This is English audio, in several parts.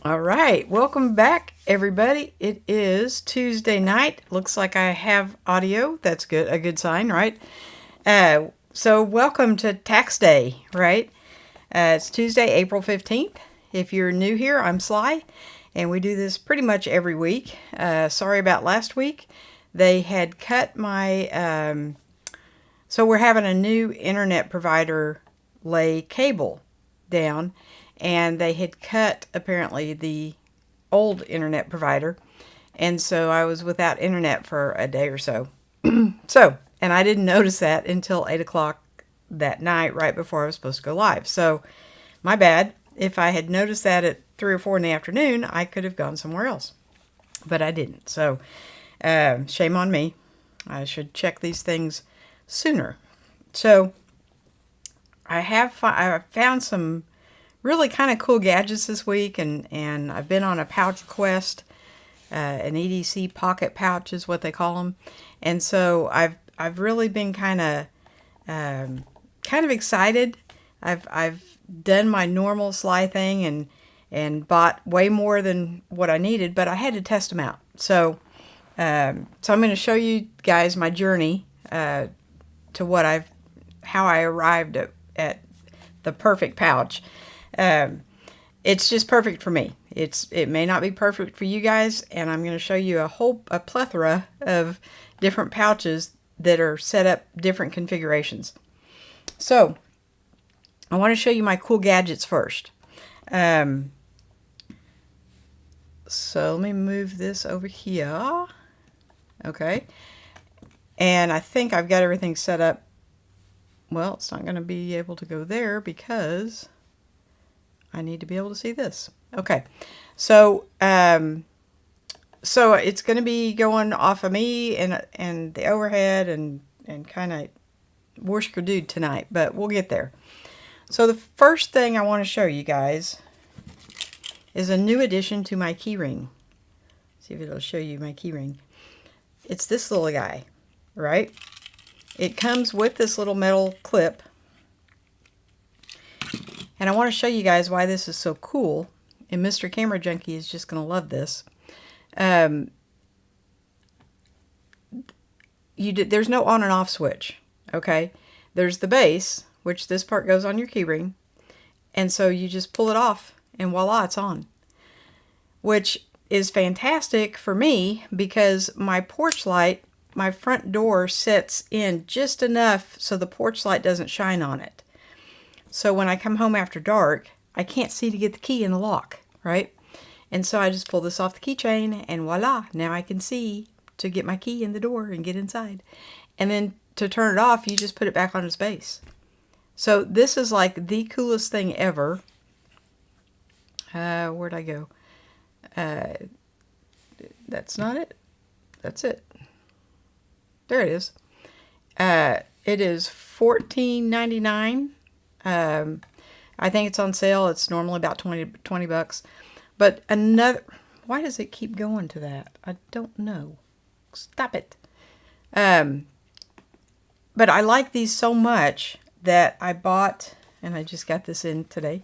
All right, welcome back, everybody. It is Tuesday night. Looks like I have audio. That's good, a good sign, right? So welcome to Tax Day, right? It's Tuesday, April 15th. If you're new here, I'm Sly, and we do this pretty much every week. Sorry about last week. They had cut my, so we're having a new internet provider lay cable down, and they had cut apparently the old internet provider, and so I was without internet for a day or so. And I didn't notice that until 8 o'clock that night, right before I was supposed to go live. So my bad. If I had noticed that at 3 or 4 in the afternoon, I could have gone somewhere else, but I didn't. So shame on me. I should check these things sooner. So I found some really kind of cool gadgets this week, and I've been on a pouch quest. An EDC pocket pouch is what they call them, and so I've really been kind of excited. I've done my normal Sly thing and bought way more than what I needed, but I had to test them out. So I'm going to show you guys my journey to how I arrived at the perfect pouch. It's just perfect for me. It may not be perfect for you guys, and I'm going to show you a plethora of different pouches that are set up different configurations. So I want to show you my cool gadgets first. So let me move this over here. Okay. And I think I've got everything set up. Well, it's not going to be able to go there because I need to be able to see this. Okay, so it's going to be going off of me and the overhead and kind of whoosh-ka-doo tonight, but we'll get there. So the first thing I want to show you guys is a new addition to my keyring. See if it'll show you my keyring. It's this little guy, right? It comes with this little metal clip. And I want to show you guys why this is so cool. And Mr. Camera Junkie is just going to love this. There's no on and off switch, okay? There's the base, which this part goes on your keyring. And so you just pull it off, and voila, it's on. Which is fantastic for me because my porch light, my front door sets in just enough so the porch light doesn't shine on it. So when I come home after dark, I can't see to get the key in the lock, right? And so I just pull this off the keychain, and voila, now I can see to get my key in the door and get inside. And then to turn it off, you just put it back on its base. So this is like the coolest thing ever. Where'd I go? That's not it. That's it. There it is. It is $14.99. I think it's on sale. It's normally about 20 bucks. But why does it keep going to that? I don't know. Stop it. But I like these so much that I bought, and I just got this in today.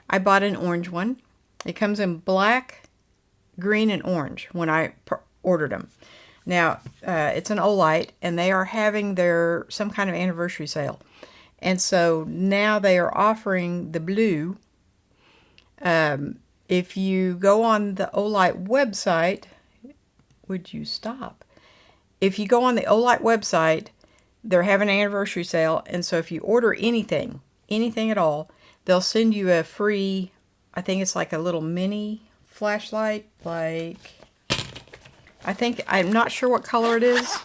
I bought an orange one. It comes in black, green, and orange when I ordered them. Now, it's an Olight, and they are having some kind of anniversary sale. And so now they are offering the blue. If you go on the Olight website, would you stop? If you go on the Olight website, they're having an anniversary sale. And so if you order anything at all, they'll send you a free, I think it's like a little mini flashlight. I'm not sure what color it is.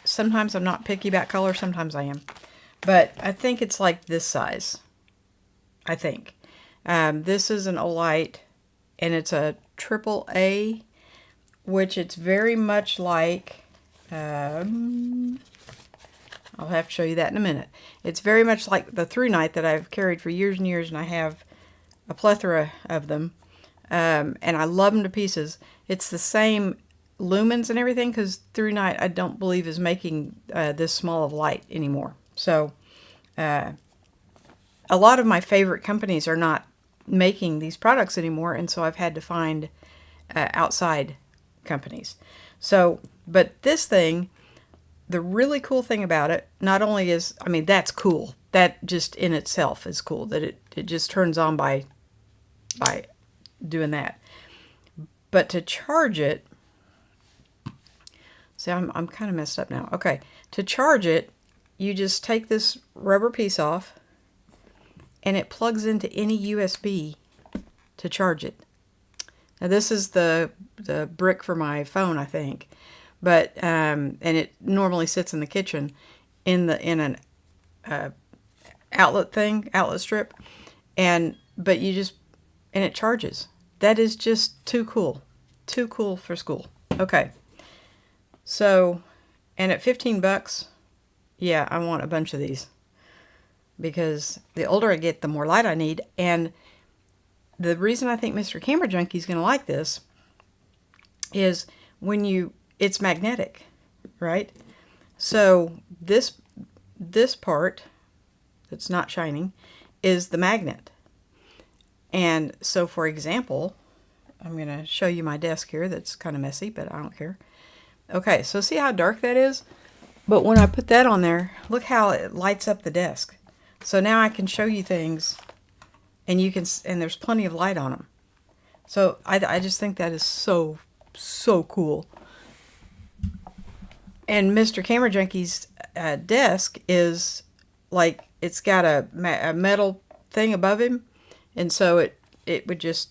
Sometimes I'm not picky about color, sometimes I am. But I think it's like this size. I think. This is an Olight, and it's a AAA, which it's very much like, I'll have to show you that in a minute. It's very much like the Through Night that I've carried for years and years, and I have a plethora of them. And I love them to pieces. It's the same lumens and everything, because Through Night I don't believe is making this small of light anymore. So a lot of my favorite companies are not making these products anymore, and so I've had to find outside companies. So, but this thing, the really cool thing about it, not only is, I mean, that's cool. That just in itself is cool, that it just turns on by doing that. But to charge it, see, I'm kind of messed up now. Okay, to charge it, you just take this rubber piece off, and it plugs into any USB to charge it. Now this is the brick for my phone, I think, but and it normally sits in the kitchen in an outlet strip, but you just, and it charges. That is just too cool for school. Okay, so, and at $15, yeah, I want a bunch of these, because the older I get, the more light I need. And the reason I think Mr. Camera Junkie is going to like this is it's magnetic, right? So this part that's not shining is the magnet. And so, for example, I'm going to show you my desk here that's kind of messy, but I don't care. Okay, so see how dark that is? But when I put that on there, look how it lights up the desk. So now I can show you things, and there's plenty of light on them. So I just think that is so cool. And Mr. Camera Junkie's desk is like, it's got a metal thing above him, and so it would just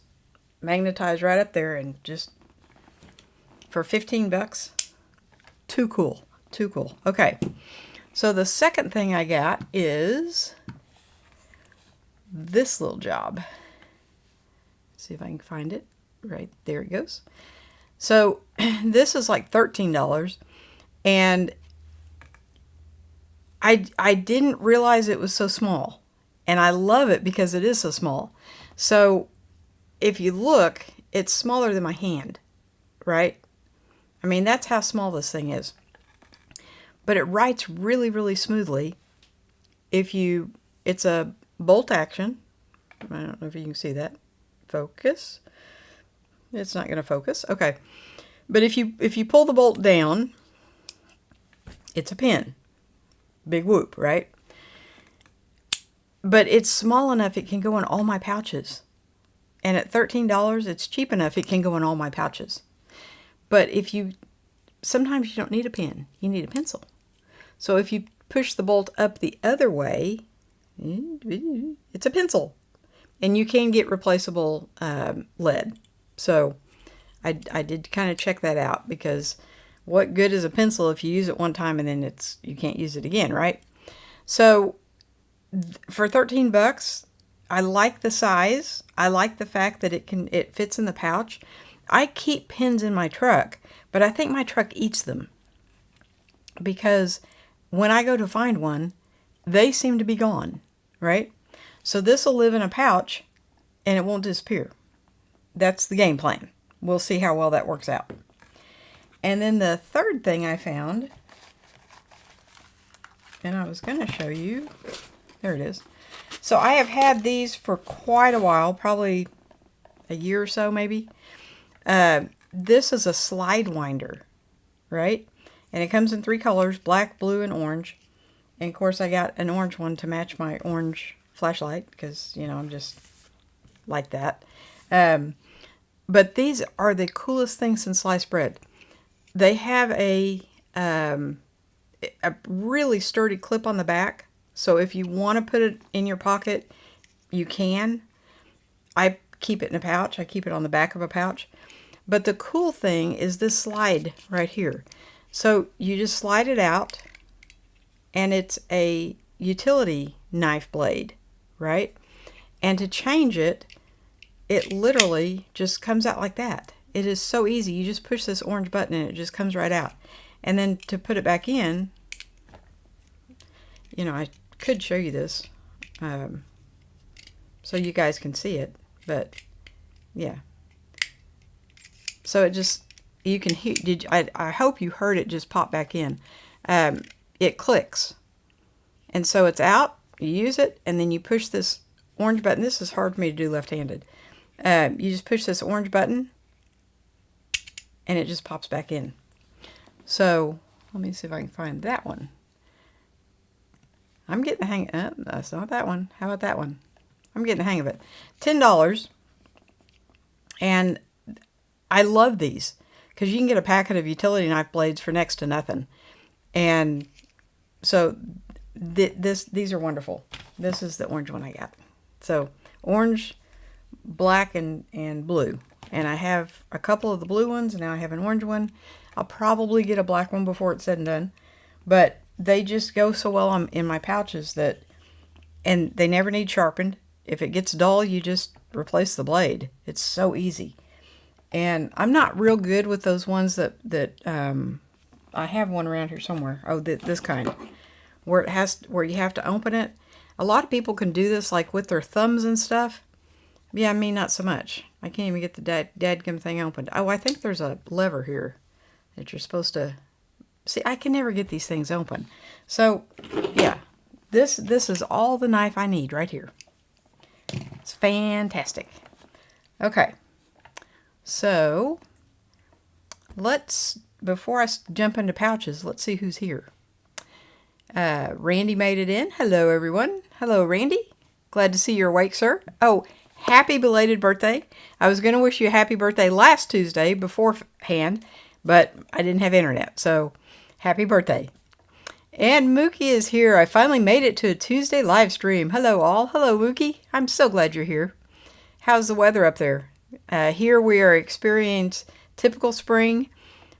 magnetize right up there, and just for $15, too cool. Okay, so the second thing I got is this little job. See if I can find it. Right there it goes. So this is like $13, and I didn't realize it was so small, and I love it because it is so small. So if you look, it's smaller than my hand, right? I mean, that's how small this thing is. But it writes really smoothly. It's a bolt action. I don't know if you can see that. Focus. It's not going to focus. Okay. But if you pull the bolt down, it's a pen. Big whoop, right? But it's small enough it can go in all my pouches. And at $13, it's cheap enough it can go in all my pouches. But sometimes you don't need a pen. You need a pencil. So if you push the bolt up the other way, it's a pencil. And you can get replaceable lead. So I did kind of check that out, because what good is a pencil if you use it one time and then you can't use it again, right? So for $13, I like the size. I like the fact that it fits in the pouch. I keep pens in my truck, but I think my truck eats them, because when I go to find one, they seem to be gone, right? So this will live in a pouch and it won't disappear. That's the game plan. We'll see how well that works out. And then the third thing I found, and I was going to show you, there it is. So I have had these for quite a while, probably a year or so maybe. This is a slide winder, right? And it comes in 3 colors, black, blue, and orange. And of course I got an orange one to match my orange flashlight, because, I'm just like that. But these are the coolest things in sliced bread. They have a really sturdy clip on the back. So if you want to put it in your pocket, you can. I keep it in a pouch. I keep it on the back of a pouch. But the cool thing is this slide right here. So you just slide it out, and it's a utility knife blade, right? And to change it, it literally just comes out like that. It is so easy. You just push this orange button and it just comes right out. And then to put it back in, I could show you this so you guys can see it, but yeah. So it just, you can hear, I hope you heard it just pop back in. It clicks. And so it's out, you use it, and then you push this orange button. This is hard for me to do left-handed. You just push this orange button, and it just pops back in. So let me see if I can find that one. I'm getting the hang of it. That's not that one. How about that one? I'm getting the hang of it. $10. And I love these because you can get a packet of utility knife blades for next to nothing. And so these are wonderful. This is the orange one I got. So orange, black, and blue. And I have a couple of the blue ones, and now I have an orange one. I'll probably get a black one before it's said and done. But they just go so well in my pouches and they never need sharpened. If it gets dull, you just replace the blade. It's so easy. And I'm not real good with those ones that I have one around here somewhere. Oh, this kind, where you have to open it. A lot of people can do this like with their thumbs and stuff. Yeah, me not so much. I can't even get the dadgum thing opened. Oh, I think there's a lever here that you're supposed to see. I can never get these things open. So yeah, this is all the knife I need right here. It's fantastic. Okay, so before I jump into pouches, let's see who's here. Randy made it in. Hello, everyone. Hello, Randy. Glad to see you're awake, sir. Oh, happy belated birthday. I was going to wish you a happy birthday last Tuesday beforehand, but I didn't have internet, so happy birthday. And Mookie is here. I finally made it to a Tuesday live stream. Hello, all. Hello, Mookie. I'm so glad you're here. How's the weather up there? Here we are experiencing typical spring,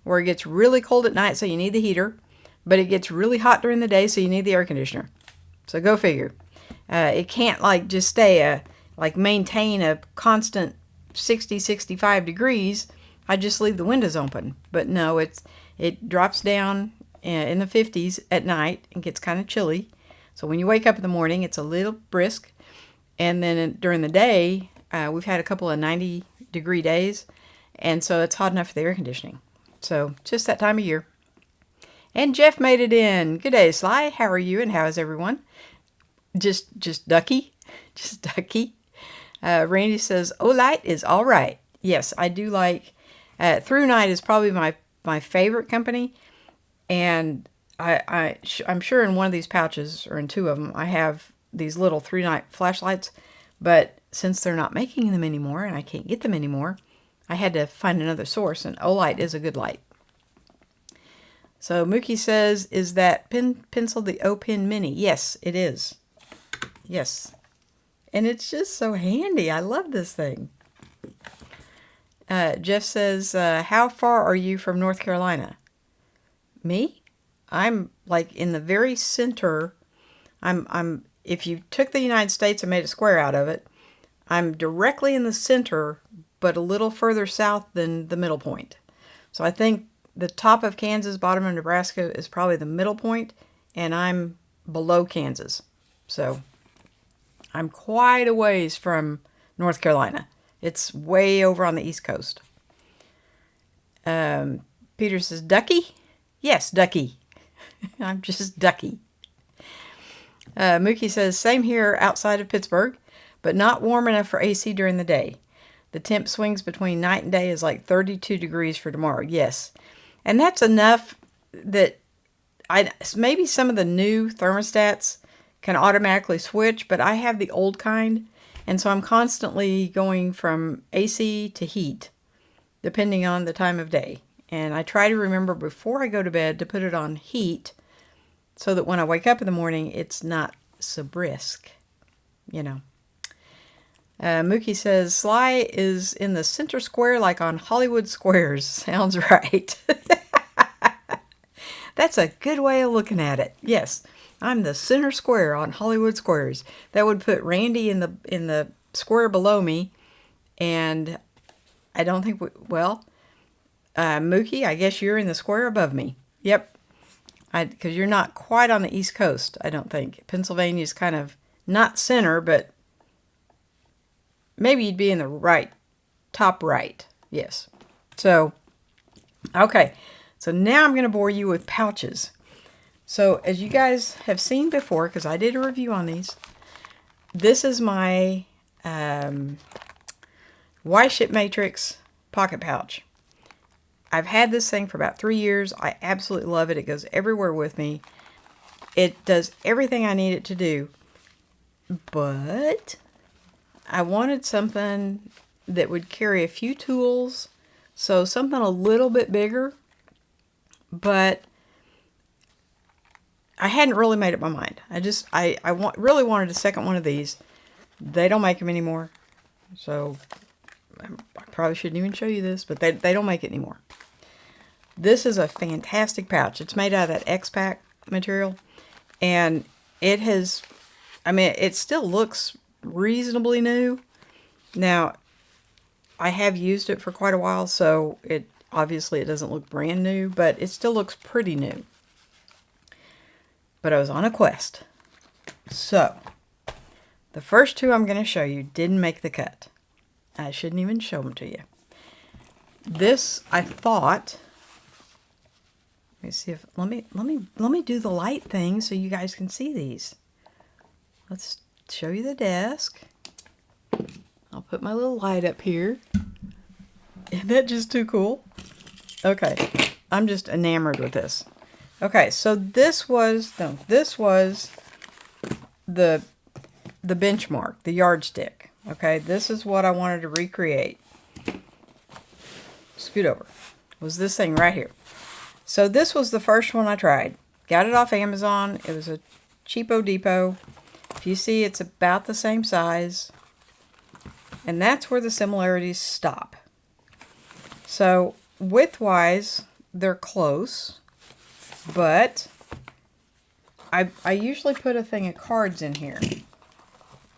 where it gets really cold at night, so you need the heater, but it gets really hot during the day, so you need the air conditioner. So go figure. It can't just stay maintain a constant 60, 65 degrees. I just leave the windows open. But no, it drops down in the 50s at night and gets kind of chilly. So when you wake up in the morning, it's a little brisk. And then during the day, we've had a couple of 90-degree days. And so it's hot enough for the air conditioning. So just that time of year. And Jeff made it in. Good day, Sly. How are you and how is everyone? Just ducky. Just ducky. Randy says, Olight is all right. Yes, I do like... Through Night is probably my favorite company. And I'm sure in one of these pouches, or in two of them, I have these little Through Night flashlights. But since they're not making them anymore, and I can't get them anymore, I had to find another source, and Olight is a good light. So Mookie says, is that pencil the O-Pen Mini? Yes, it is. Yes. And it's just so handy. I love this thing. Jeff says, how far are you from North Carolina? Me? I'm in the very center. If you took the United States and made a square out of it, I'm directly in the center, but a little further south than the middle point. So I think the top of Kansas, bottom of Nebraska is probably the middle point, and I'm below Kansas. So I'm quite a ways from North Carolina. It's way over on the East Coast. Peter says, Ducky? Yes, Ducky. I'm just Ducky. Mookie says, same here outside of Pittsburgh, but not warm enough for AC during the day. The temp swings between night and day is 32 degrees for tomorrow. Yes. And that's enough that maybe some of the new thermostats can automatically switch, but I have the old kind. And so I'm constantly going from AC to heat, depending on the time of day. And I try to remember before I go to bed to put it on heat so that when I wake up in the morning, it's not so brisk, Mookie says, Sly is in the center square like on Hollywood Squares. Sounds right. That's a good way of looking at it. Yes, I'm the center square on Hollywood Squares. That would put Randy in the square below me, and I don't think Mookie, I guess you're in the square above me. Yep, because you're not quite on the East Coast, I don't think. Pennsylvania's kind of not center, but maybe you'd be in the top right. Yes. So, okay. So now I'm going to bore you with pouches. So as you guys have seen before, because I did a review on these, this is my Y-Ship Matrix pocket pouch. I've had this thing for about 3 years. I absolutely love it. It goes everywhere with me. It does everything I need it to do. But I wanted something that would carry a few tools. So something a little bit bigger. But I hadn't really made up my mind. I really wanted a second one of these. They don't make them anymore. So I probably shouldn't even show you this, but they don't make it anymore. This is a fantastic pouch. It's made out of that X-Pack material. And it has, I mean, it still looks reasonably new. Now, I have used it for quite a while, so it doesn't look brand new, but it still looks pretty new. But I was on a quest. So, the first two I'm going to show you didn't make the cut. I shouldn't even show them to you. This, I thought, let me see if, let me do the light thing so you guys can see these. Let's show you the desk. I'll put my little light up here. Isn't that just too cool? Okay, I'm just enamored with this. Okay, so this was the benchmark, the yardstick. Okay, this is what I wanted to recreate. Scoot over. Was this thing right here. So this was the first one I tried. Got it off Amazon. It was a cheapo depot. If you see, it's about the same size. And that's where the similarities stop. So width-wise, they're close. But I usually put a thing of cards in here.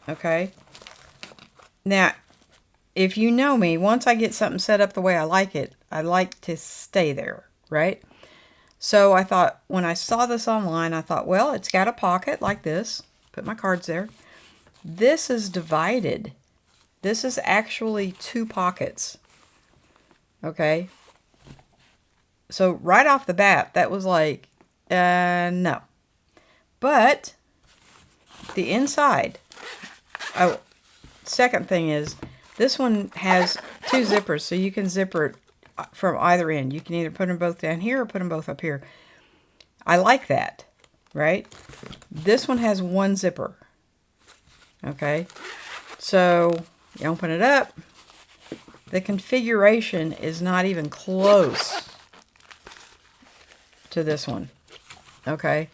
Okay? Now, if you know me, once I get something set up the way I like it, I like to stay there, right? So I thought, when I saw this online, I thought, well, it's got a pocket like this. Put my cards there. This is divided. This is actually 2 pockets. Okay? So right off the bat, that was like, no. But the inside, oh, second thing is, this one has 2 zippers, so you can zipper it from either end. You can either put them both down here or put them both up here. I like that, right? This one has 1 zipper. Okay, so you open it up. The configuration is not even close to this one. Okay,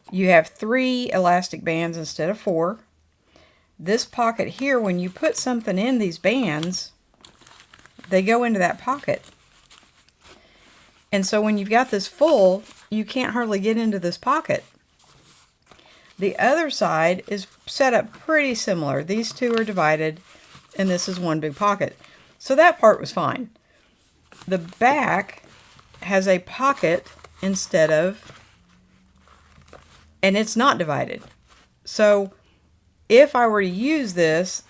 you have 3 elastic bands instead of 4. This pocket here, when you put something in these bands, they go into that pocket. And so when you've got this full, you can't hardly get into this pocket. The other side is set up pretty similar. These 2 are divided, and this is 1 big pocket. So that part was fine. The back has a pocket instead of, and it's not divided. So if I were to use this,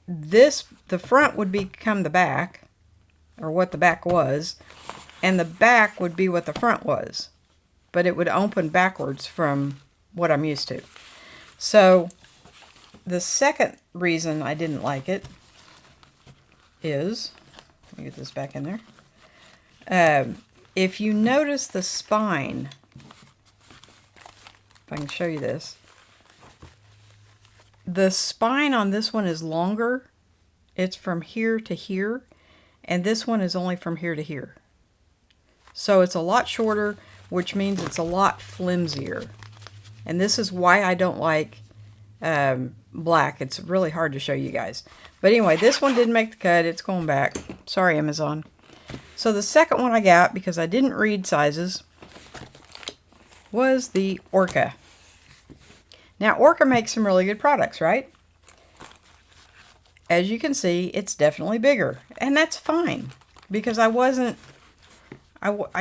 the front would become the back, or what the back was, and the back would be what the front was. But it would open backwards from what I'm used to. So the second reason I didn't like it is, let me get this back in there. If you notice the spine, if I can show you this, the spine on this one is longer. It's from here to here, and this one is only from here to here. So it's a lot shorter, which means it's a lot flimsier. And this is why I don't like black. It's really hard to show you guys. But anyway, this one didn't make the cut. It's going back. Sorry, Amazon. So the second one I got, because I didn't read sizes, was the Orca. Now, Orca makes some really good products, right? As you can see, it's definitely bigger. And that's fine, because I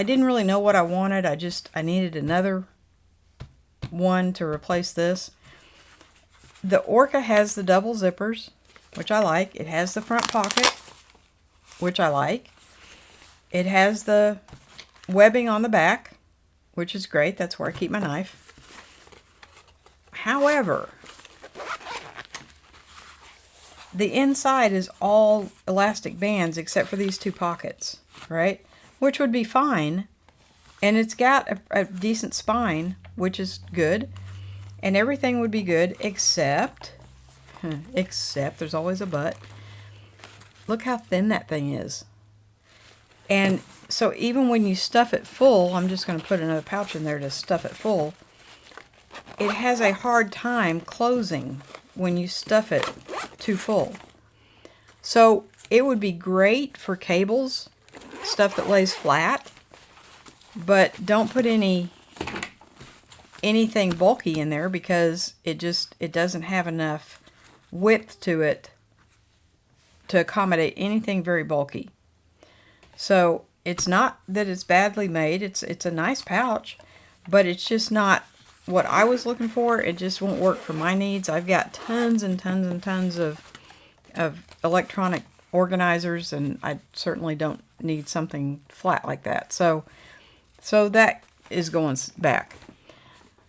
didn't really know what I wanted. I needed another one to replace this. The Orca has the double zippers, which I like. It has the front pocket, which I like. It has the webbing on the back, which is great. That's where I keep my knife. However, the inside is all elastic bands except for these two pockets, right? Which would be fine. And it's got a decent spine, which is good. And everything would be good except there's always a but. Look how thin that thing is. And so even when you stuff it full, I'm just going to put another pouch in there to stuff it full, it has a hard time closing when you stuff it too full. So it would be great for cables, stuff that lays flat, but don't put anything bulky in there because it doesn't have enough width to it to accommodate anything very bulky. So it's not that it's badly made. It's a nice pouch, but it's just not what I was looking for. It just won't work for my needs. I've got tons and tons and tons of electronic organizers, and I certainly don't need something flat like that. So that is going back.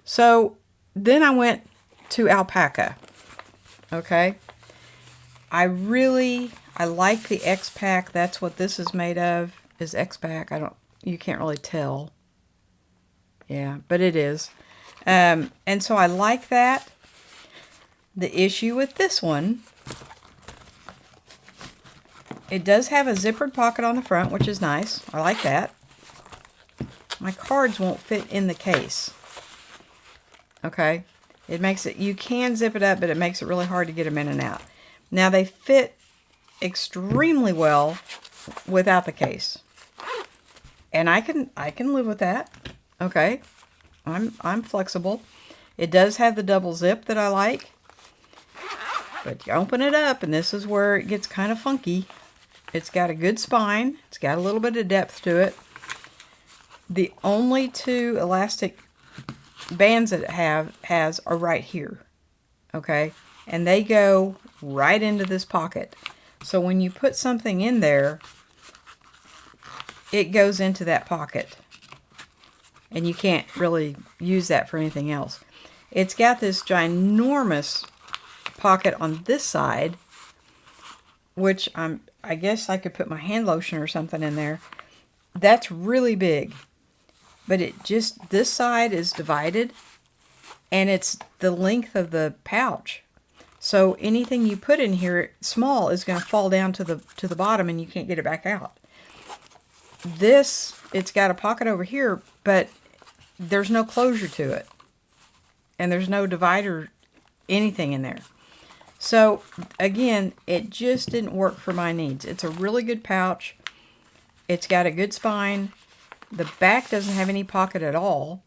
So then I went to alpaca. Okay. I like the X-Pack. That's what this is made of, is X-Pack. You can't really tell. Yeah, but it is. And so I like that. The issue with this one, it does have a zippered pocket on the front, which is nice. I like that. My cards won't fit in the case. Okay. It makes it, you can zip it up, but it makes it really hard to get them in and out. Now they fit extremely well without the case. And I can live with that. Okay. I'm flexible. It does have the double zip that I like. But you open it up and this is where it gets kind of funky. It's got a good spine. It's got a little bit of depth to it. The only two elastic bands that it has are right here. Okay? And they go right into this pocket. So when you put something in there, it goes into that pocket. And you can't really use that for anything else. It's got this ginormous pocket on this side, which I guess I could put my hand lotion or something in there. That's really big. But this side is divided, and it's the length of the pouch. So anything you put in here small is going to fall down to the bottom, and you can't get it back out. This, it's got a pocket over here, but there's no closure to it. And there's no divider, anything in there. So, again, it just didn't work for my needs. It's a really good pouch. It's got a good spine. The back doesn't have any pocket at all.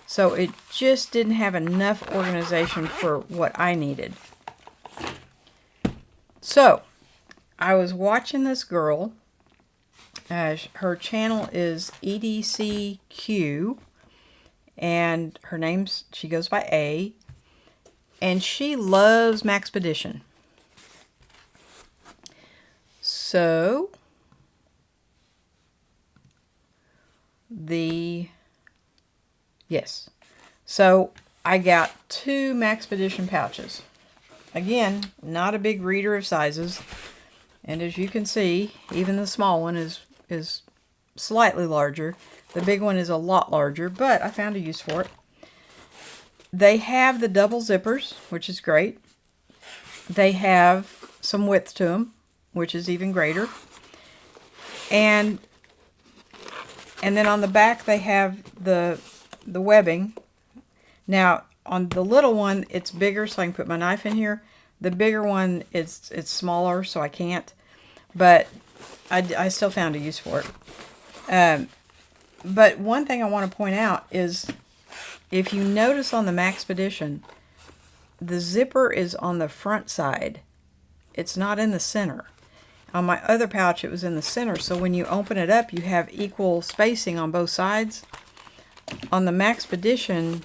So it just didn't have enough organization for what I needed. So, I was watching this girl. Her channel is EDCQ. And her name's, she goes by A. And she loves Maxpedition. So, yes. So, I got 2 Maxpedition pouches. Again, not a big reader of sizes. And as you can see, even the small one is slightly larger. The big one is a lot larger, but I found a use for it. They have the double zippers, which is great. They have some width to them, which is even greater. And then on the back they have the webbing. Now on the little one it's bigger, so I can put my knife in here. The bigger one it's smaller, so I can't. But I still found a use for it. But one thing I want to point out is, if you notice on the Maxpedition, the zipper is on the front side. It's not in the center. On my other pouch, it was in the center, so when you open it up, you have equal spacing on both sides. On the Maxpedition,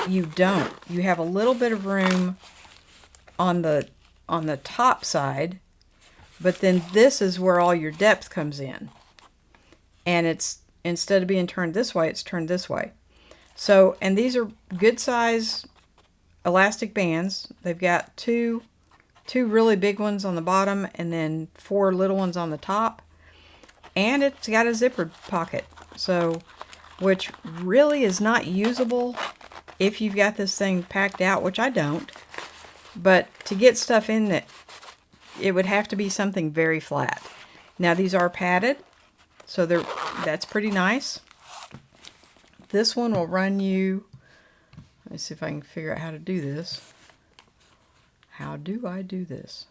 you don't. You have a little bit of room on the top side, but then this is where all your depth comes in. And it's, instead of being turned this way, it's turned this way. So, and these are good size elastic bands. They've got 2 2 really big ones on the bottom and then 4 little ones on the top. And it's got a zippered pocket, so which really is not usable if you've got this thing packed out, which I don't. But to get stuff in that, it would have to be something very flat. Now these are padded, so that's pretty nice. This one will run you, let me see if I can figure out how to do this. How do I do this?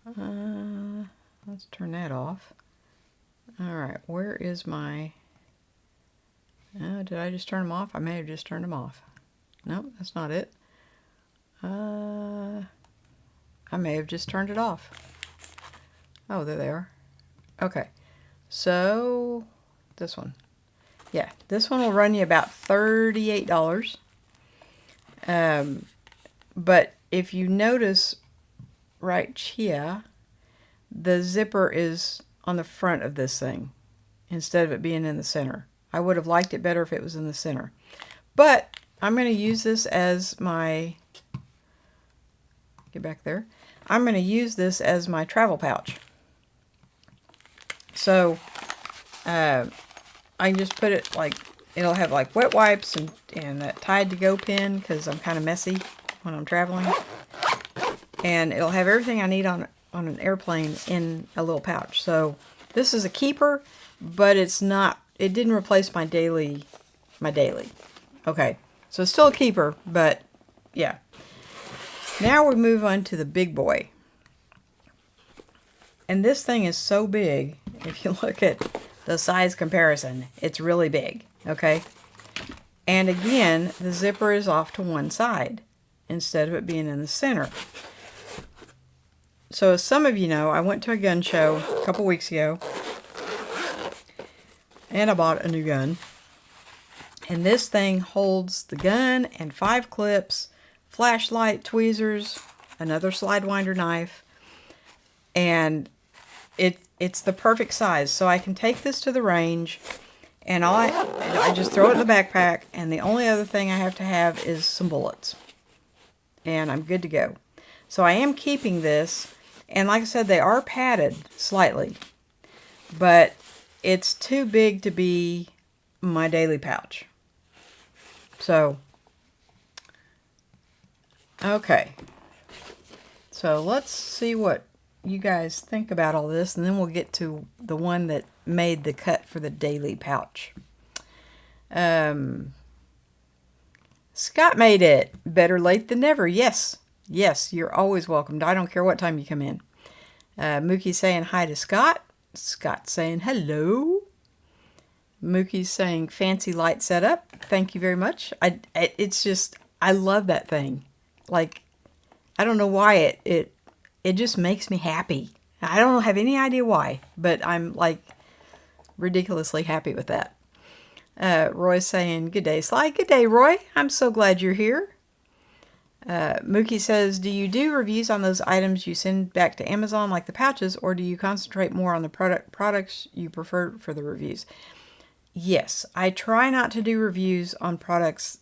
Let's turn that off. Alright, where is my... did I just turn them off? I may have just turned them off. Nope, that's not it. I may have just turned it off. Oh, there they are. Okay, so this one. Yeah, this one will run you about $38. But if you notice right here, the zipper is on the front of this thing instead of it being in the center. I would have liked it better if it was in the center. But I'm going to use this as my... Get back there. I'm going to use this as my travel pouch. So I can just put it like, it'll have like wet wipes and that Tide to Go pen because I'm kind of messy when I'm traveling. And it'll have everything I need on an airplane in a little pouch. So this is a keeper, but it's not, it didn't replace my daily. Okay, so it's still a keeper, but yeah. Now we move on to the big boy. And this thing is so big, if you look at the size comparison, it's really big, okay? And again, the zipper is off to one side instead of it being in the center. So as some of you know, I went to a gun show a couple weeks ago, and I bought a new gun. And this thing holds the gun and 5 clips, flashlight, tweezers, another slide winder knife, and it's the perfect size. So I can take this to the range, and I just throw it in the backpack, and the only other thing I have to have is some bullets, and I'm good to go. So I am keeping this, and like I said, they are padded slightly, but it's too big to be my daily pouch. So, okay. So let's see what you guys think about all this, and then we'll get to the one that made the cut for the daily pouch. Scott made it. Better late than never. Yes. Yes, you're always welcomed. I don't care what time you come in. Mookie's saying hi to Scott. Scott's saying hello. Mookie's saying fancy light setup. Thank you very much. It's just, I love that thing. Like, I don't know why it just makes me happy. I don't have any idea why, but I'm like ridiculously happy with that. Roy's saying, good day, Sly. Good day, Roy. I'm so glad you're here. Mookie says, do you do reviews on those items you send back to Amazon like the pouches, or do you concentrate more on the products you prefer for the reviews? Yes, I try not to do reviews on products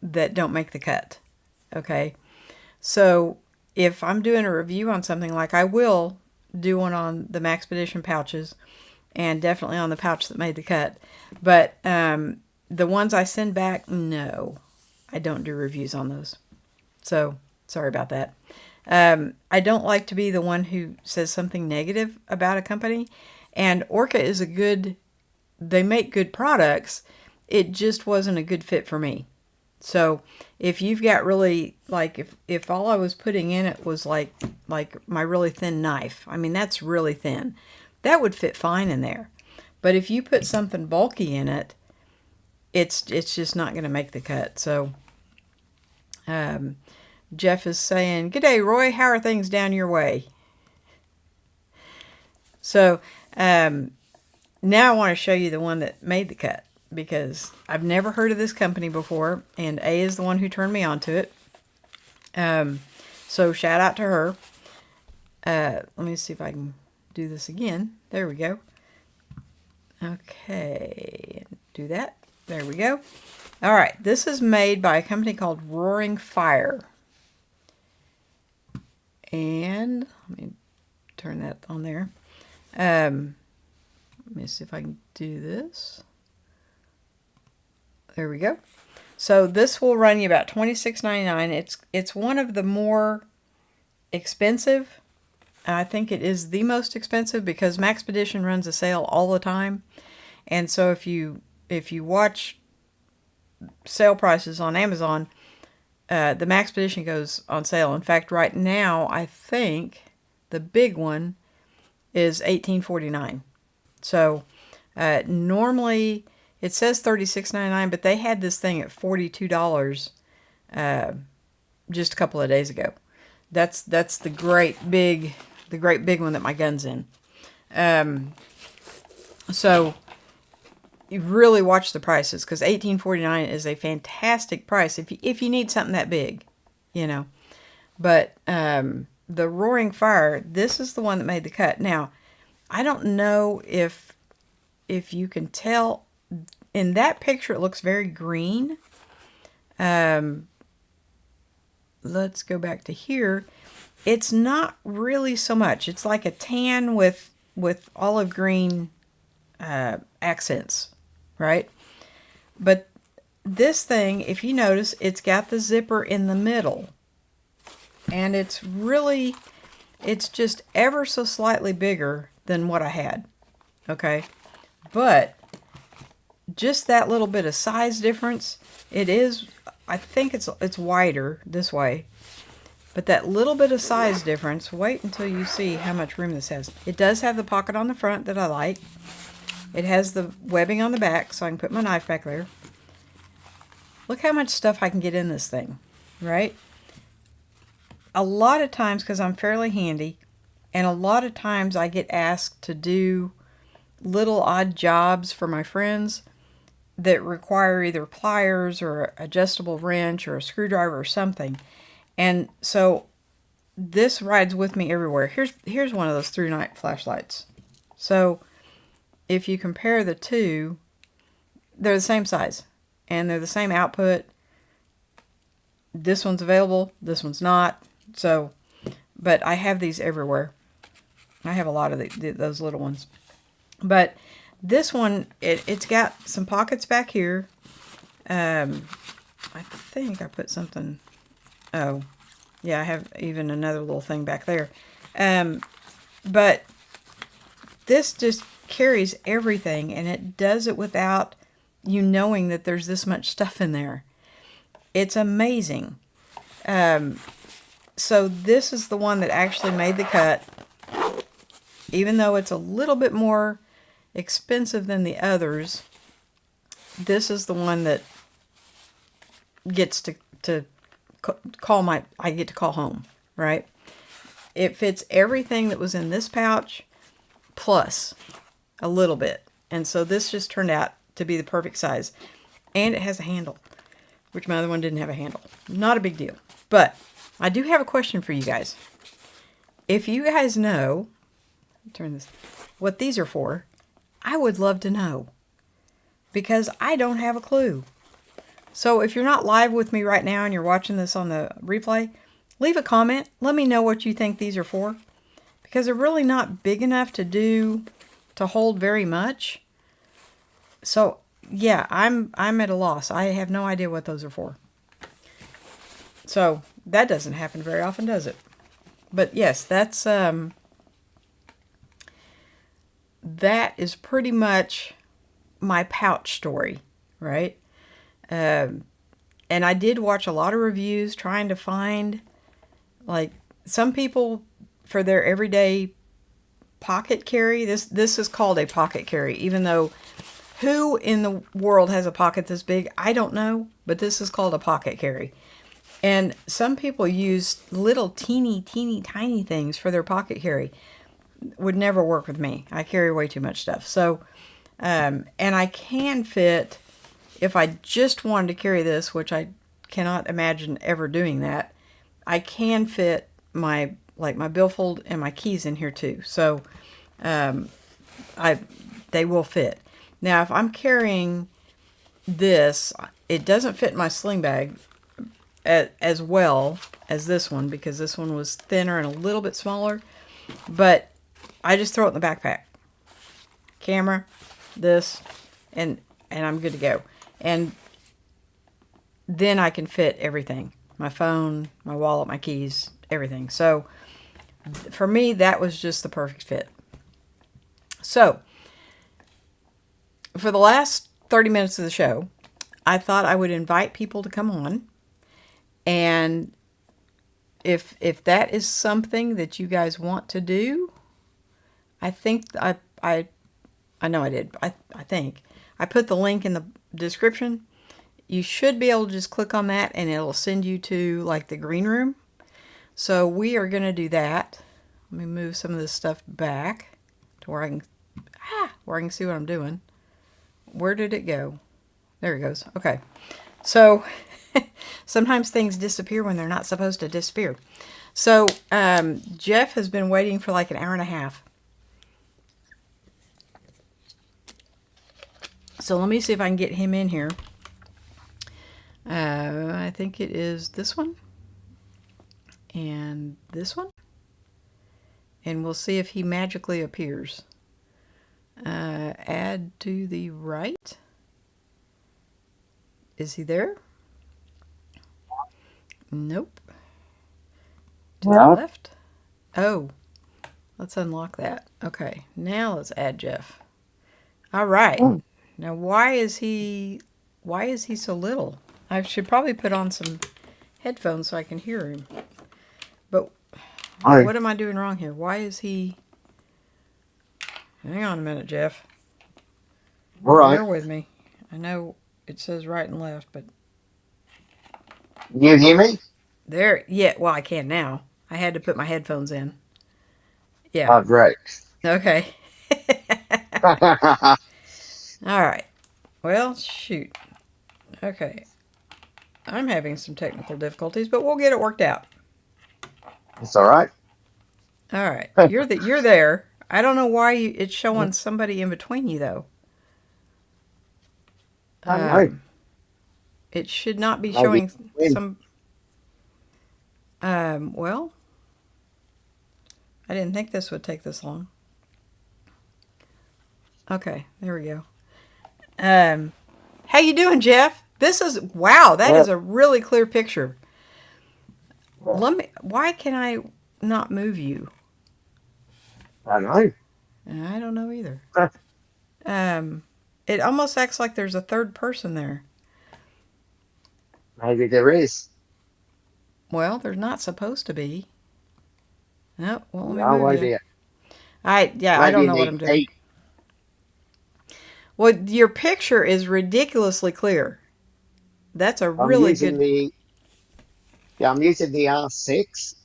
that don't make the cut. Okay, so if I'm doing a review on something, like I will do one on the Maxpedition pouches and definitely on the pouch that made the cut, but the ones I send back, no, I don't do reviews on those. So sorry about that. I don't like to be the one who says something negative about a company, and Orca is they make good products. It just wasn't a good fit for me. So if you've got really, like, if all I was putting in it was like my really thin knife, I mean, that's really thin, that would fit fine in there. But if you put something bulky in it, it's just not going to make the cut. So Jeff is saying, good day, Roy. How are things down your way? So now I want to show you the one that made the cut, because I've never heard of this company before, and A is the one who turned me on to it. So shout out to her. Let me see if I can do this again. There we go. Okay, do that. There we go. All right, this is made by a company called Roaring Fire. And let me turn that on there. Let me see if I can do this. There we go. So this will run you about $26.99. It's one of the more expensive. I think it is the most expensive because Maxpedition runs a sale all the time. And so if you watch sale prices on Amazon, the Maxpedition goes on sale. In fact, right now, I think the big one is $18.49. So normally it says $36.99, but they had this thing at $42 just a couple of days ago. That's the great big one that my gun's in. So you really watch the prices, because $18.49 is a fantastic price if you need something that big, you know. But the Roaring Fire, this is the one that made the cut. Now, I don't know if you can tell. In that picture, it looks very green. Let's go back to here. It's not really so much. It's like a tan with olive green accents, right? But this thing, if you notice, it's got the zipper in the middle. And it's just ever so slightly bigger than what I had. Okay? But just that little bit of size difference, I think it's wider this way. But that little bit of size difference, wait until you see how much room this has. It does have the pocket on the front that I like. It has the webbing on the back, so I can put my knife back there. Look how much stuff I can get in this thing, right? A lot of times, because I'm fairly handy, and a lot of times I get asked to do little odd jobs for my friends that require either pliers or adjustable wrench or a screwdriver or something. And so this rides with me everywhere. Here's one of those through night flashlights. So if you compare the two, they're the same size and they're the same output. This one's available, this one's not. So, but I have these everywhere. I have a lot of those little ones. But this one, it's got some pockets back here. I think I put something. Oh, yeah, I have even another little thing back there. But this just carries everything, and it does it without you knowing that there's this much stuff in there. It's amazing. So this is the one that actually made the cut. Even though it's a little bit more expensive than the others, this is the one that gets to I get to call home, right? It fits everything that was in this pouch plus a little bit. And so this just turned out to be the perfect size. And it has a handle, which my other one didn't have a handle. Not a big deal. But I do have a question for you guys. If you guys know, turn this, what these are for, I would love to know, because I don't have a clue. So if you're not live with me right now and you're watching this on the replay, leave a comment. Let me know what you think these are for, because they're really not big enough to hold very much. So yeah, I'm at a loss. I have no idea what those are for. So that doesn't happen very often, does it? But yes, that is pretty much my pouch story, right? And I did watch a lot of reviews trying to find, like, some people for their everyday pocket carry. This is called a pocket carry, even though who in the world has a pocket this big, I don't know, but this is called a pocket carry. And some people use little teeny tiny things for their pocket carry. Would never work with me. I carry way too much stuff. So, and I can fit, if I just wanted to carry this, which I cannot imagine ever doing that, I can fit my billfold and my keys in here too. So, they will fit. Now, if I'm carrying this, it doesn't fit in my sling bag. as well as this one because this one was thinner and a little bit smaller. But I just throw it in the backpack. Camera, this, and I'm good to go. And then I can fit everything. My phone, my wallet, my keys, everything. So for me, that was just the perfect fit. So for the last 30 minutes of the show, I thought I would invite people to come on. And if that is something that you guys want to do, I think I know I did. I think I put the link in the description. You should be able to just click on that and it'll send you to like the green room. So we are going to do that. Let me move some of this stuff back to where I can see what I'm doing. Where did it go? There it goes. Okay. So sometimes things disappear when they're not supposed to disappear. So Jeff has been waiting for like an hour and a half. So let me see if I can get him in here. I think it is this one and this one. And we'll see if he magically appears. Add to the right. Is he there? Nope. To the left. Oh, let's unlock that. Okay, now let's add Jeff. All right. Now why is he so little? I should probably put on some headphones so I can hear him. But what am I doing wrong here? Why is he... Hang on a minute, Jeff. All right. Bear with me. I know it says right and left, but... You hear me? There, yeah, well, I can now. I had to put my headphones in. Yeah. Oh, great. Okay. All right. Well, shoot. Okay. I'm having some technical difficulties, but we'll get it worked out. It's all right. All right. You're there. I don't know why it's showing somebody in between you, though. I know. It should not be Maybe showing when. some... well, I didn't think this would take this long. Okay, there we go. How you doing, Jeff? This is... Wow, that is a really clear picture. Why can I not move you? I know. I don't know either. It almost acts like there's a third person there. Maybe there is. Well, there's not supposed to be. No, well, let me No move you. idea. I Maybe don't you know what need I'm doing. heat. Well, your picture is ridiculously clear. That's a I'm really using good... I'm using the R6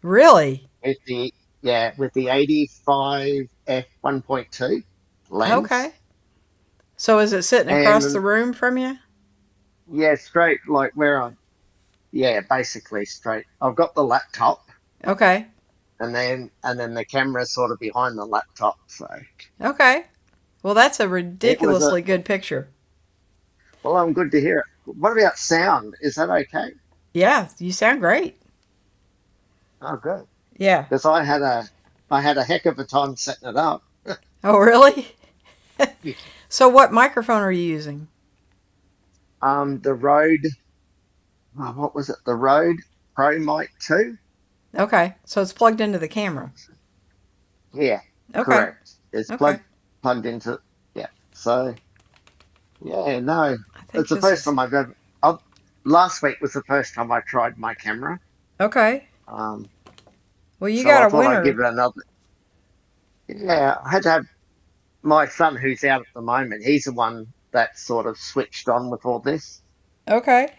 Really? with the 85 f 1.2 lens. Okay. So is it sitting across the And room from you? yeah, straight like where basically straight. I've got the laptop Okay. and then the camera's sort of behind the laptop. So Okay. Well, that's a it was a ridiculously good picture. well, I'm good to hear it. What about sound? Is that okay? Yeah, you sound great. Oh, good. Yeah. Because I had a heck of a time setting it up. Oh, really? So what microphone are you using? The Rode, what was it? The Rode Pro Mic 2? Okay. So it's plugged into the camera. Yeah, Okay. correct. It's Okay. plugged into yeah. So yeah, no, I think it's the this first is... time I've ever. Last week was the first time I tried my camera. Okay. Um, Well, you so got I a thought I'd give winner. it another. Yeah, I had to have my son who's out at the moment. He's the one that sort of switched on with all this. Okay.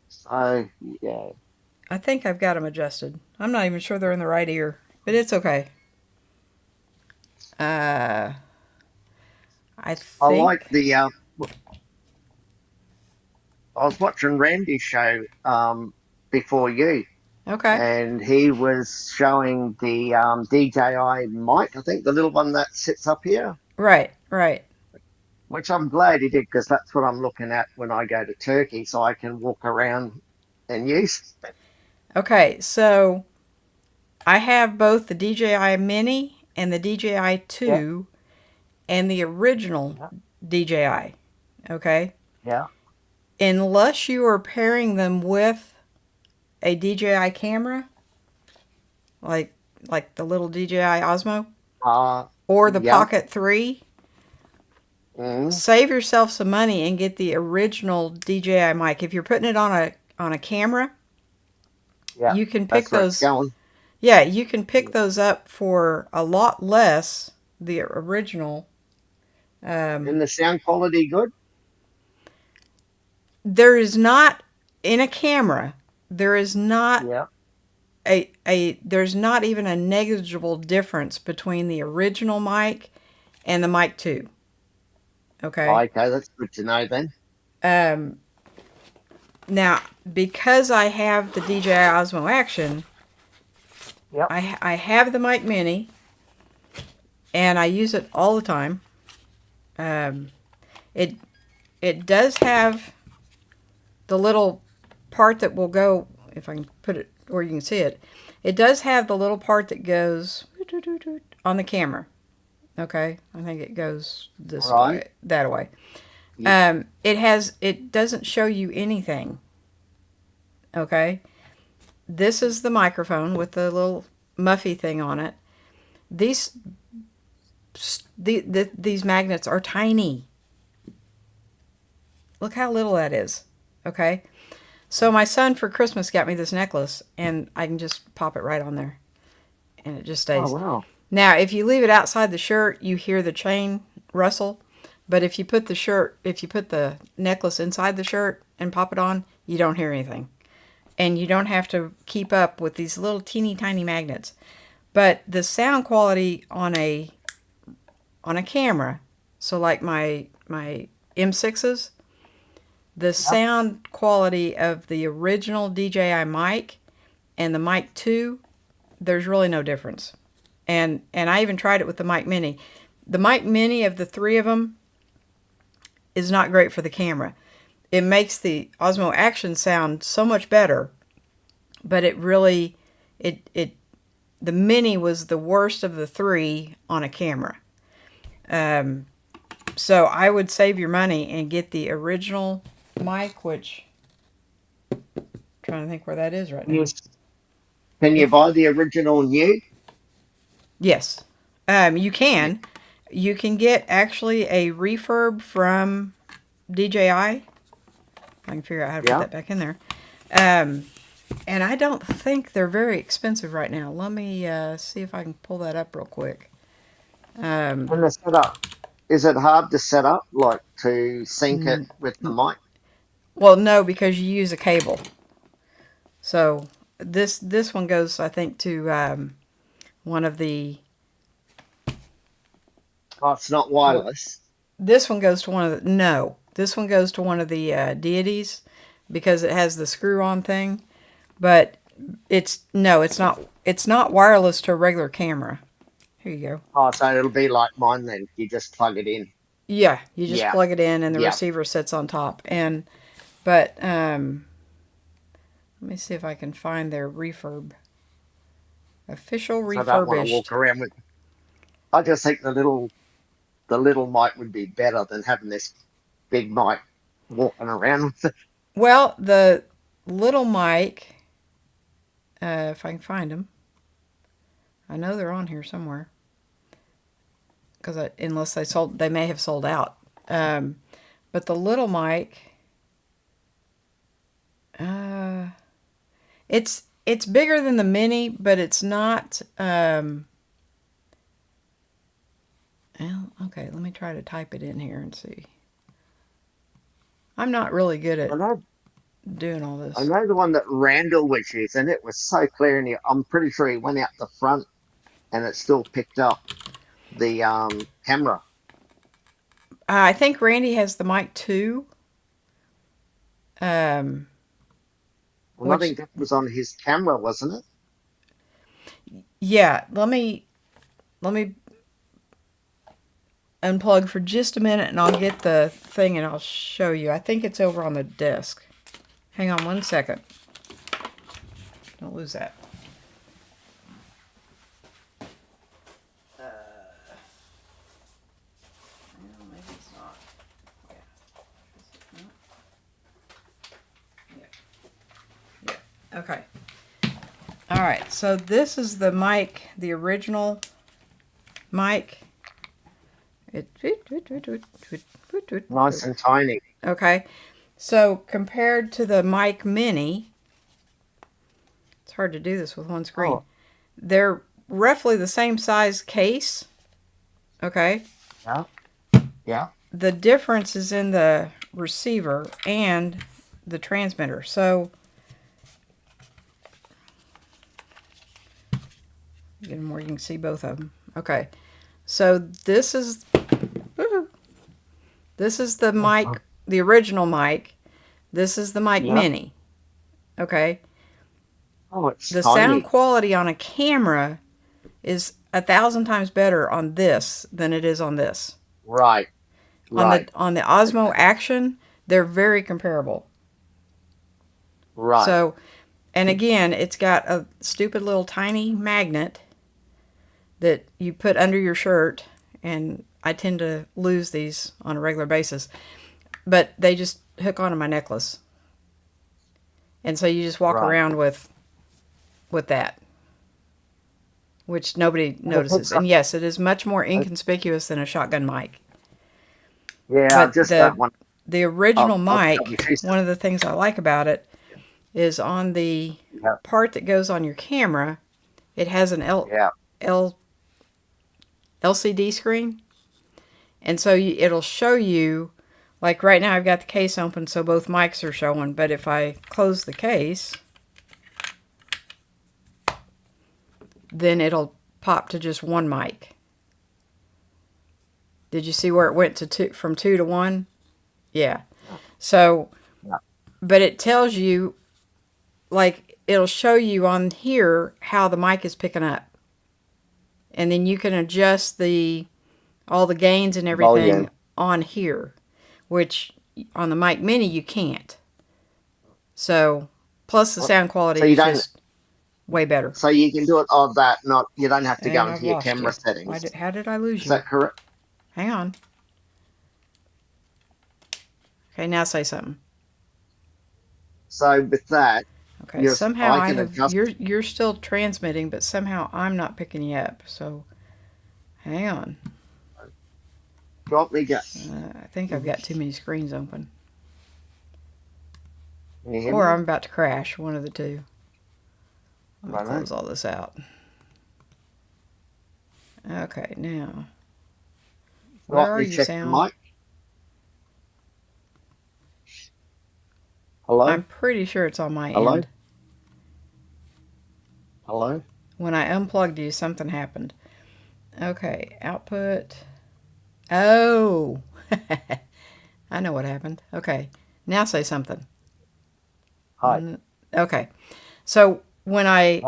So yeah, I think I've got them adjusted. I'm not even sure they're in the right ear, but it's okay. Uh, I I like think... the. I was watching Randy's show before you, Okay. and he was showing the DJI mic. I think the little one that sits up here, Right. Right. which I'm glad he did because that's what I'm looking at when I go to Turkey, so I can walk around in use? Okay, so I have both the DJI Mini and the DJI Yeah, 2 and the original yeah, DJI. Okay? yeah. Unless you are pairing them with a DJI camera, like the little DJI Osmo or the Yeah. Pocket 3, Mm, save yourself some money and get the original DJI mic. If you're putting it on a camera, yeah. you can pick That's where it's those. going. Yeah, you can pick Yeah. those up for a lot less the original. Um, And the sound quality good? there is not in a camera. There is not Yeah. a there's not even a negligible difference between the original mic and the mic 2. Okay. Okay, that's good to know then. Um, now, because I have the DJI Osmo Action, Yep. I have the mic mini and I use it all the time. Um, it it does have the little part that will go, if I can put it or you can see it. It does have the little part that goes on the camera. Okay, I think it goes this Right. way, that way. Yeah. It doesn't show you anything. Okay, this is the microphone with the little muffy thing on it. These these magnets are tiny. Look how little that is. Okay, so my son for Christmas got me this necklace, and I can just pop it right on there, and it just Oh stays. wow. Now, if you leave it outside the shirt, you hear the chain rustle. But if you put the necklace inside the shirt and pop it on, you don't hear anything. And you don't have to keep up with these little teeny tiny magnets. But the sound quality on a camera, so like my M6s, the Yep. sound quality of the original DJI mic and the mic 2, there's really no difference. And I even tried it with the mic mini. The mic mini of the three of them is not great for the camera. It makes the Osmo Action sound so much better, but it really it the mini was the worst of the three on a camera. Um, so I would save your money and get the original mic, which I'm trying to think where that is right You, now. can you It, buy the original new? yes, you Yeah. can. You can get actually a refurb from DJI. I can figure out how to put Yeah. that back in there. Um, and I don't think they're very expensive right now. Let me see if I can pull that up real quick. Um, And the setup. Is it hard to set up, like to sync it n- with the mic? well, no, because you use a cable. So this one goes, I think, to one of the. Oh, it's not Well, wireless. this one goes to one of the. No, this one goes to one of the deities because it has the screw-on thing. But it's no, it's not. It's not wireless to a regular camera. Here you go. Oh, so it'll be like mine then. You just plug it in. Yeah, you just Yeah. plug it in and the Yeah. receiver sits on top. And but let me see if I can find their refurb. Official So I don't want to refurbished. walk around with. I just think the little mic would be better than having this big mic walking around with it. Well, the little mic, if I can find them, I know they're on here somewhere. Because unless they may have sold out. Um, but the little mic, uh, it's bigger than the mini, but it's not. Well, okay, let me try to type it in here and see. I'm not really good I at know, doing all I this. know the one that Randall was using. It was so clear, and I'm pretty sure he went out the front, and it still picked up the camera. I think Randy has the mic too. Um, And I which think that was on his camera, wasn't it? yeah, let me unplug for just a minute and I'll get the thing and I'll show you. I think it's over on the desk. Hang on one second. Don't lose that. Maybe it's not. Yeah. Yeah. Okay. All right. So this is the mic, the original mic. Nice and tiny. Okay. So compared to the mic mini, it's hard to do this with one screen. Oh, They're roughly the same size case. Okay. yeah. Yeah. The difference is in the receiver and the transmitter. So get them where you can see both of them. Okay. So this is the mic, the original mic. This is the mic Yeah. mini. Okay. Oh, it's The tiny. sound quality on a camera is 1,000 times better on this than it is on this. Right. Right. On the Osmo Action, they're very comparable. Right. So, and again, it's got a stupid little tiny magnet that you put under your shirt, and I tend to lose these on a regular basis, but they just hook onto my necklace. And so you just walk Right. around with that, which nobody It notices. hooks up. And yes, it is much more inconspicuous than a shotgun mic. Yeah, But just that one. the original I'll tell mic, you, she's one of the things I like about it is on the yeah. part that goes on your camera, it has an Yeah. LCD screen. And so it'll show you, like right now I've got the case open so both mics are showing, but if I close the case, then it'll pop to just one mic. Did you see where it went to from 2 to 1? Yeah. So, Yeah. but it tells you, like, it'll show you on here how the mic is picking up. And then you can adjust all the gains and everything Volume. on here, which on the mic mini you can't. So, plus the sound quality So you is don't. just way better. So you can do it on that. Not you don't have to go And I've into your lost camera you. settings. How did I lose Is you? that correct? Hang on. Okay, now say something. So with that, Okay, yes, somehow I can adjust. you're still transmitting, but somehow I'm not picking you up. So, hang on. Drop me go. I think I've got too many screens open. Can you hear Or me? I'm about to crash, one of the two. Let me Right. close all this out. Okay, now. Where Drop are me. you, Check the sound? mic. Hello. I'm pretty sure it's on my Hello. end. Hello. When I unplugged you, something happened. Okay, output. Oh! I know what happened. Okay, now say something. Hi. Okay, so when I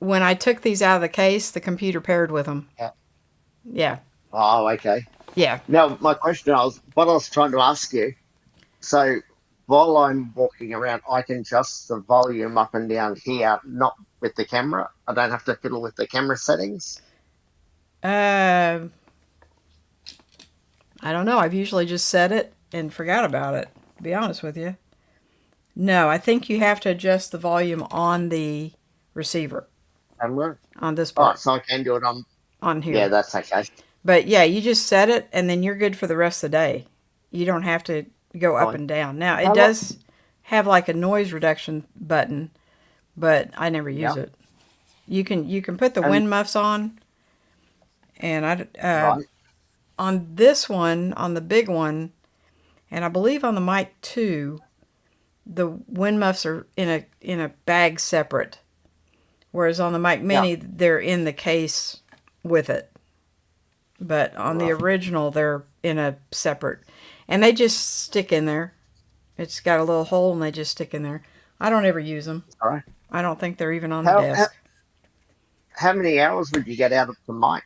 Hi. took these out of the case, the computer paired with them. Yeah. Yeah, Oh, okay. yeah. Now my question what I was trying to ask you. So while I'm walking around, I can adjust the volume up and down here, not with the camera. I don't have to fiddle with the camera settings. I don't know. I've usually just set it and forgot about it, to be honest with you. No, I think you have to adjust the volume on the receiver, Camera. on this Oh, part, so I can do it on yeah, here. that's okay. But yeah, you just set it and then you're good for the rest of the day. You don't have to go up Fine. and down. Now, it How long? does have like a noise reduction button, but I never use Yeah. it. You can put the And wind muffs on, and right. on this one, on the big one, and I believe on the mic too, the wind muffs are in a bag separate, whereas on the mic Yeah. mini they're in the case with it. But on the Right. original they're in a separate, and they just stick in there. It's got a little hole and they just stick in there. I don't ever use them. All right. I don't think they're even on the How, how desk. how many hours would you get out of the mic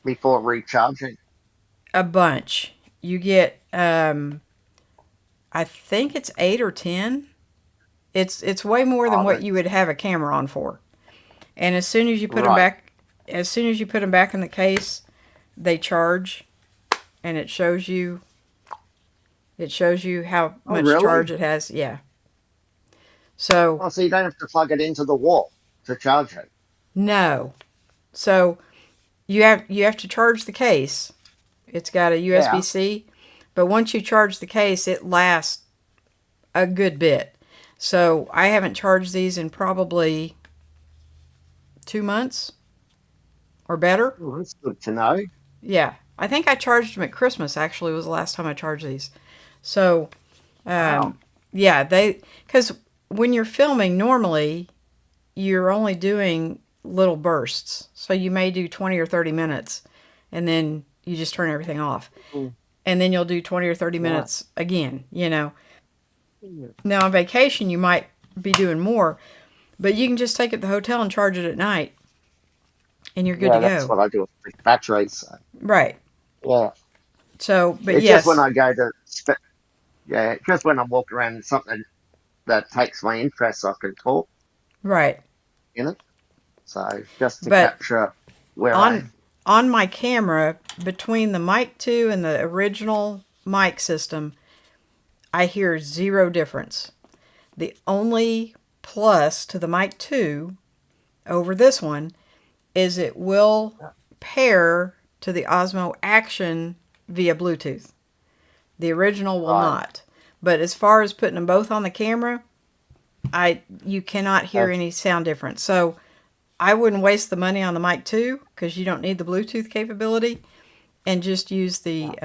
before recharging? A bunch. You get I think it's 8 or 10. It's way more than Oh, what you that's would have a camera on for. And as soon as you put them right. back, as soon as you put them back in the case, they charge, and it shows you how Oh, much charge really? it has. Yeah. So Oh, so you don't have to plug it into the wall to charge it. no. So you have to charge the case. It's got a Yeah. USB-C, but once you charge the case, it lasts a good bit. So I haven't charged these in probably 2 months or better. Oh, that's good to know. Yeah, I think I charged them at Christmas. Actually, was the last time I charged these. So Wow. yeah, because when you're filming normally, you're only doing little bursts. So you may do 20 or 30 minutes, and then you just turn everything off, Mm, and then you'll do 20 or 30 right. minutes again. You know. Yeah, Now on vacation, you might be doing more, but you can just take it to the hotel and charge it at night, and you're good to yeah, that's go. what I do with batteries. So, Right. yeah. So, but It's just when yes, I go to, yeah, just when I'm walking around something that takes my interest, I can talk right. in it. So just to But capture where I on am. on my camera, between the mic 2 and the original mic system, I hear zero difference. The only plus to the mic 2 over this one is it will pair to the Osmo Action via Bluetooth. The original will Right. not. But as far as putting them both on the camera, I you cannot hear That's any sound difference. So I wouldn't waste the money on the mic 2 because you don't need the Bluetooth capability, and just use the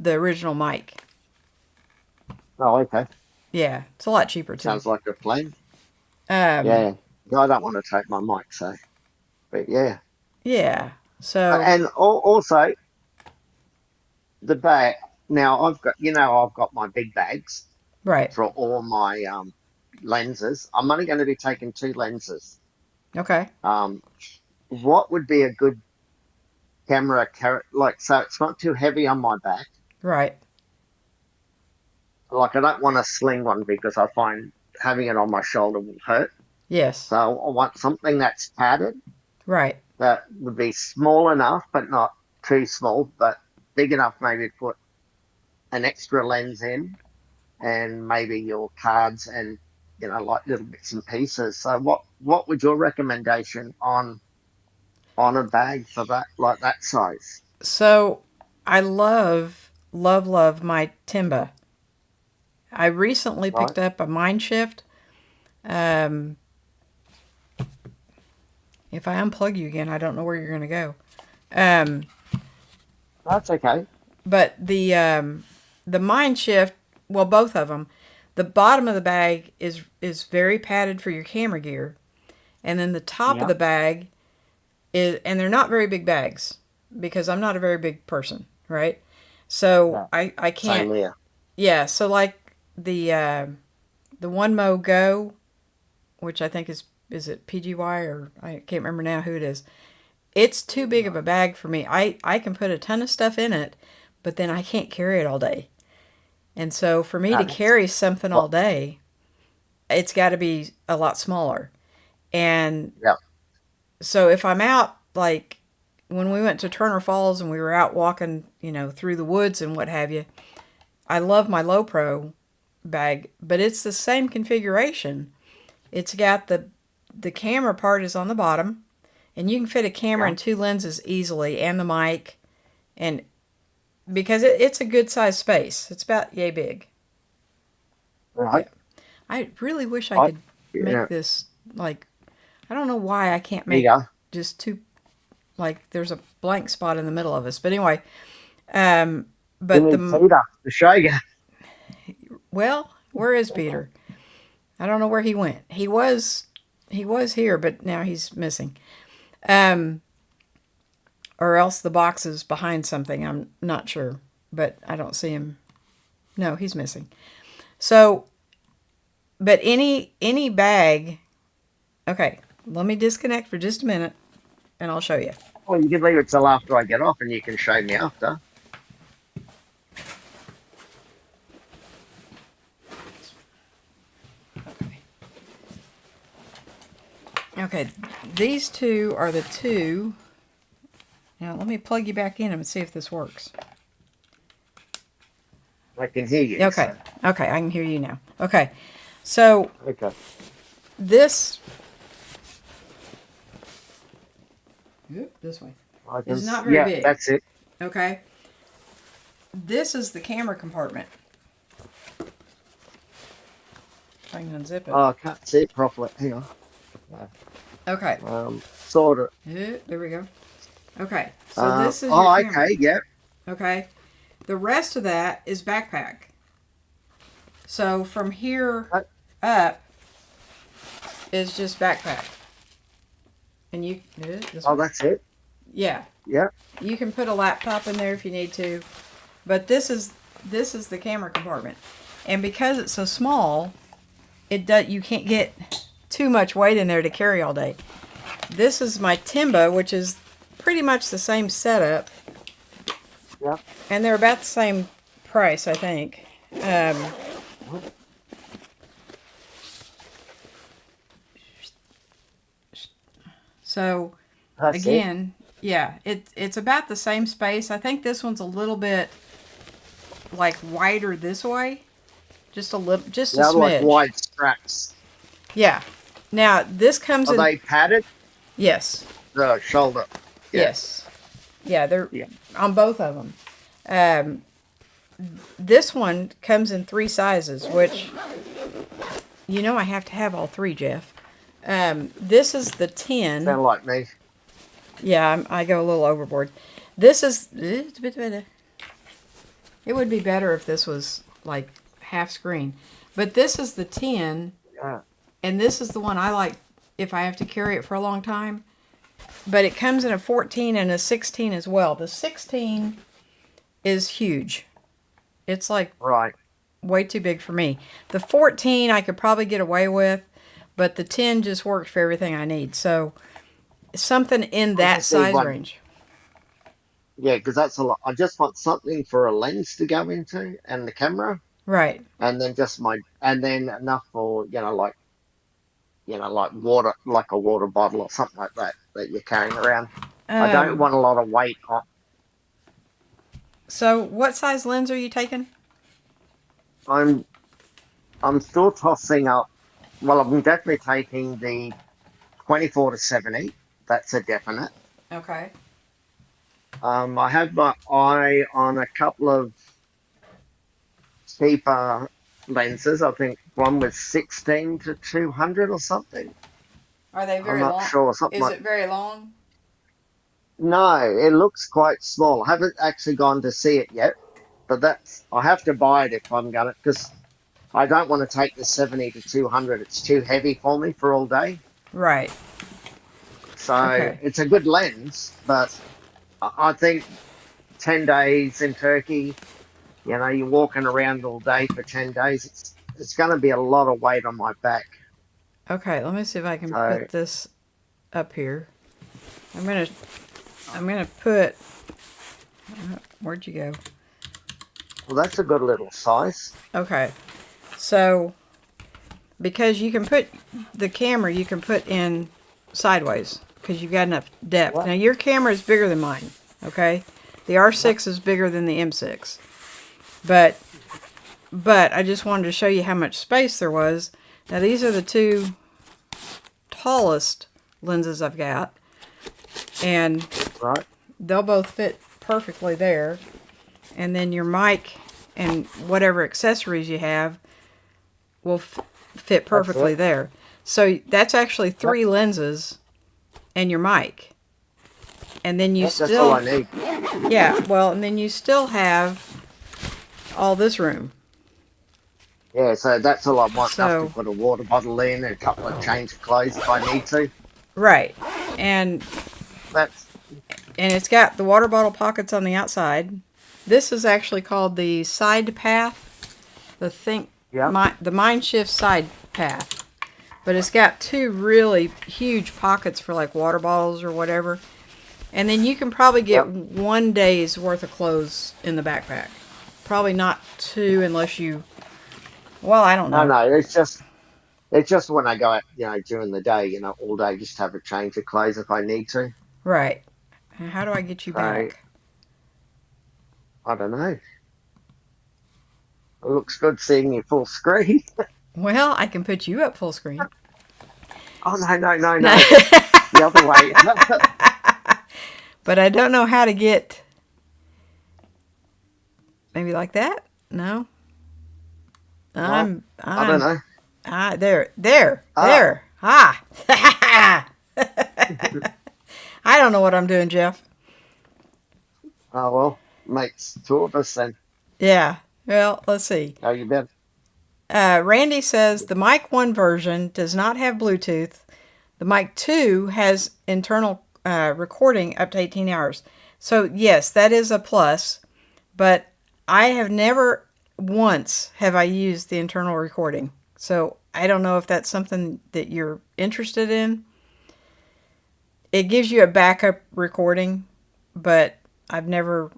original mic. oh, okay. Yeah, it's a lot cheaper too. Sounds like a plan. Um, Yeah. No, I don't want to take my mic, so but yeah. yeah. So And also the bag. Now I've got, I've got my big bags right. for all my lenses. I'm only going to be taking two lenses. Okay. Um, what would be a good camera like so it's not too heavy on my back. Right. Like I don't want a sling one because I find having it on my shoulder will hurt. Yes. So I want something that's padded Right. that would be small enough but not too small, but big enough maybe to put an extra lens in and maybe your cards and like little bits and pieces. So what would your recommendation on a bag for that like that size? So I love my Timba. I recently Right? picked up a Mind Shift. Um, if I unplug you again, I don't know where you're going to go. Um, That's okay. but the Mind Shift, well, both of them, the bottom of the bag is very padded for your camera gear, and then the top of Yeah. the bag is, and they're not very big bags because I'm not a very big person, right? So Yeah. I can't. Same here. Yeah. So like the One Mo Go, which I think is it PGY, or I can't remember now who it is. It's too big of a bag for me. I can put a ton of stuff in it, but then I can't carry it all day. And so for me No, to that's carry something all what. day, it's got to be a lot smaller. And Yeah. so if I'm out, like when we went to Turner Falls and we were out walking, through the woods and what have you, I love my low pro bag, but it's the same configuration. It's got the camera part is on the bottom, and you can fit a camera Yeah. and two lenses easily, and the mic, and because it's a good size space. It's about yay big. Right. Yeah. I really wish I I, could yeah. make this, like, I don't know why I can't make Bigger. just two, like there's a blank spot in the middle of us. But anyway, um You but need the Peter to show you. well, where is Peter? I don't know where he went. He was here, but now he's missing. Um or else the box is behind something. I'm not sure, but I don't see him. No, he's missing. So, but any bag. Okay, let me disconnect for just a minute, and I'll show you. Well, you can leave it till after I get off, and you can show me after. Okay, these two are the two. Now let me plug you back in and see if this works. I can hear you. Okay, So. okay, I can hear you now. Okay, so Okay. this this way I can. is not very Yeah, big. that's it. Okay, this is the camera compartment. If I can unzip it. Oh, I can't see it properly. Hang on. Okay. Sort of. There we go. Okay, so this is your Oh, camera. okay. Yep. Okay, the rest of that is backpack. So from here up is just backpack. And you this Oh, one. that's it. Yeah. Yep. You can put a laptop in there if you need to. But this is the camera compartment. And because it's so small, you can't get too much weight in there to carry all day. This is my Timba, which is pretty much the same setup. Yep. And they're about the same price, I think. So, That's again, yeah, it's about the same space. I think this one's a little bit like wider this way, just a little, just a They're like smidge. wide straps. Yeah. Now this comes Are in. they padded? Yes. The shoulder. Yeah. Yes. Yeah, they're Yeah. on both of them. This one comes in 3 sizes, which I have to have all 3, Jeff. This is the 10. Sound like me. Yeah, I go a little overboard. This is. It would be better if this was like half screen. But this is the 10, Yeah. and this is the one I like if I have to carry it for a long time. But it comes in a 14 and a 16 as well. The 16 is huge. It's like Right. way too big for me. The 14 I could probably get away with, but the 10 just works for everything I need. So something in that size range. Yeah, because that's a lot. I just want something for a lens to go into and the camera, Right. and then and then enough for like water, like a water bottle or something like that you're carrying around. I don't want a lot of weight on. So what size lens are you taking? I'm still tossing up. Well, I'm definitely taking the 24 to 70. That's a definite. Okay. I have my eye on a couple of cheaper lenses. I think one was 16 to 200 or something. Are they very I'm not long? sure. Something Is like it very long? no, it looks quite small. I haven't actually gone to see it yet, but I have to buy it if I'm gonna because I don't want to take the 70 to 200. It's too heavy for me for all day. Right. So Okay. it's a good lens, but I think 10 days in Turkey, you're walking around all day for 10 days. It's going to be a lot of weight on my back. Okay, let me see if I can So, put this up here. I'm gonna put. Where'd you go? well, that's a good little size. Okay, so because you can put the camera, you can put in sideways because you've got enough depth. What? Now your camera is bigger than mine. Okay, the R6 is bigger than the M6, but I just wanted to show you how much space there was. Now these are the 2 tallest lenses I've got, and Right. they'll both fit perfectly there. And then your mic and whatever accessories you have will fit perfectly there. So that's actually 3 lenses and your mic. And then That's all I need. Yeah, well, and then you still have all this room. Yeah, so that's all I want. So, Enough to put a water bottle in and a couple of change of clothes if I need to. right. And it's got the water bottle pockets on the outside. This is actually called the side path. The Mindshift side path. But it's got 2 really huge pockets for like water bottles or whatever. And then you can probably get 1 day's worth of clothes in the backpack. Probably not 2 unless you... Well, I don't know. No, it's just It's just when I go out, during the day, all day, just have a change of clothes if I need to. Right. And how do I get you So back? I don't know. It looks good seeing you full screen. Well, I can put you up full screen. Oh no, no, no, no. The other way. But I don't know how to get maybe like that. No, No, I'm I don't I'm know. Ah, there. Ah, I don't know what I'm doing, Jeff. oh well, makes two of us then. Yeah. Well, let's see. How you been? Randy says the Mic 1 version does not have Bluetooth. The Mic 2 has internal recording up to 18 hours. So, yes, that is a plus, but I have never once have I used the internal recording. So, I don't know if that's something that you're interested in. It gives you a backup recording, but I've never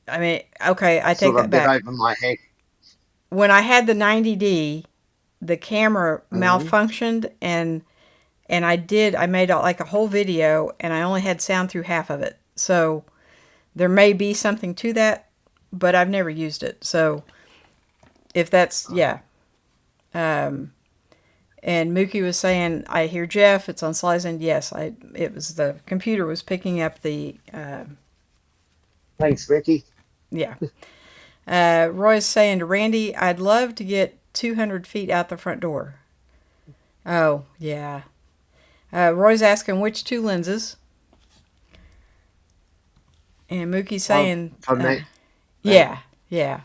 I mean, okay, I take Sort of that a bit back. over my head. When I had the 90D, the camera Mm-hmm. malfunctioned and I made like a whole video and I only had sound through half of it. So there may be something to that, but I've never used it. So if that's yeah. Um and Mookie was saying, I hear Jeff, it's on Sly's end. Yes, it was the computer was picking up the Thanks, Ricky. yeah. Roy's saying to Randy, I'd love to get 200 feet out the front door. Oh, yeah. Roy's asking which two lenses. And Mookie's Well, saying, for me, uh, yeah, yeah,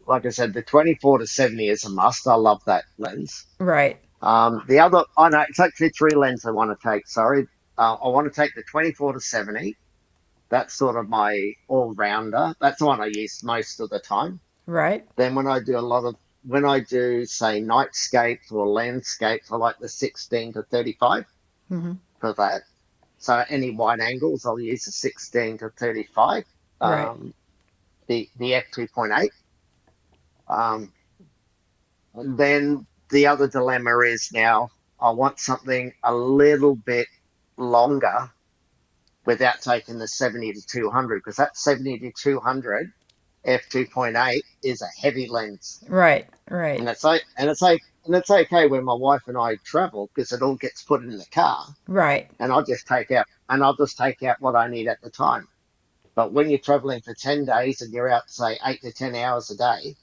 like I said, the 24 to 70 is a must. I love that lens. right, The other, oh no, it's actually three lenses I want to take. Sorry. I want to take the 24 to 70. That's sort of my all rounder. That's the one I use most of the time. right. Then when I do, say, nightscapes or landscapes, I like the 16 to 35 Hmm. for that. So any wide angles, I'll use the 16 to 35, Right, the f2.8. Um, and then the other dilemma is now I want something a little bit longer without taking the 70 to 200 because that 70 to 200 f2.8 is a heavy lens, right, right, and it's okay when my wife and I travel because it all gets put in the car, right. and I'll just take out what I need at the time. But when you're traveling for 10 days and you're out say 8 to 10 hours a day,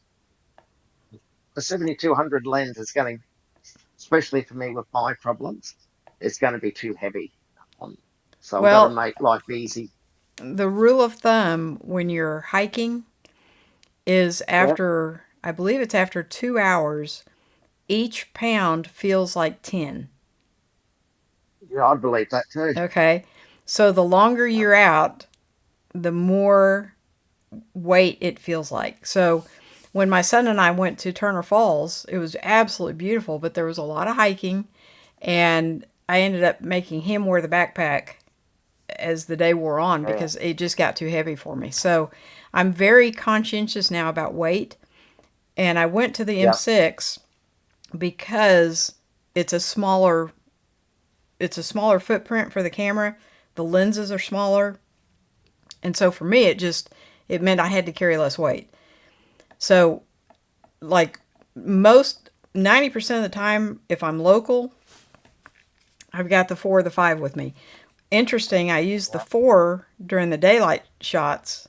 the 7200 lens is going to, especially for me with my problems, it's going to be too heavy. Um, so I've got to Well, make life easy. the rule of thumb when you're hiking is Yep, after, I believe it's after 2 hours, each pound feels like 10. yeah, I believe that too. Okay. So the longer Yeah, you're out, the more weight it feels like. So when my son and I went to Turner Falls, it was absolutely beautiful, but there was a lot of hiking, and I ended up making him wear the backpack as the day wore on yeah, because it just got too heavy for me. So I'm very conscientious now about weight, and I went to the yeah. M6 because it's a smaller it's a smaller footprint for the camera. The lenses are smaller, and so for me it meant I had to carry less weight. So like most 90% of the time if I'm local, I've got the 4 or the 5 with me. Interesting, I use the Yeah, 4 during the daylight shots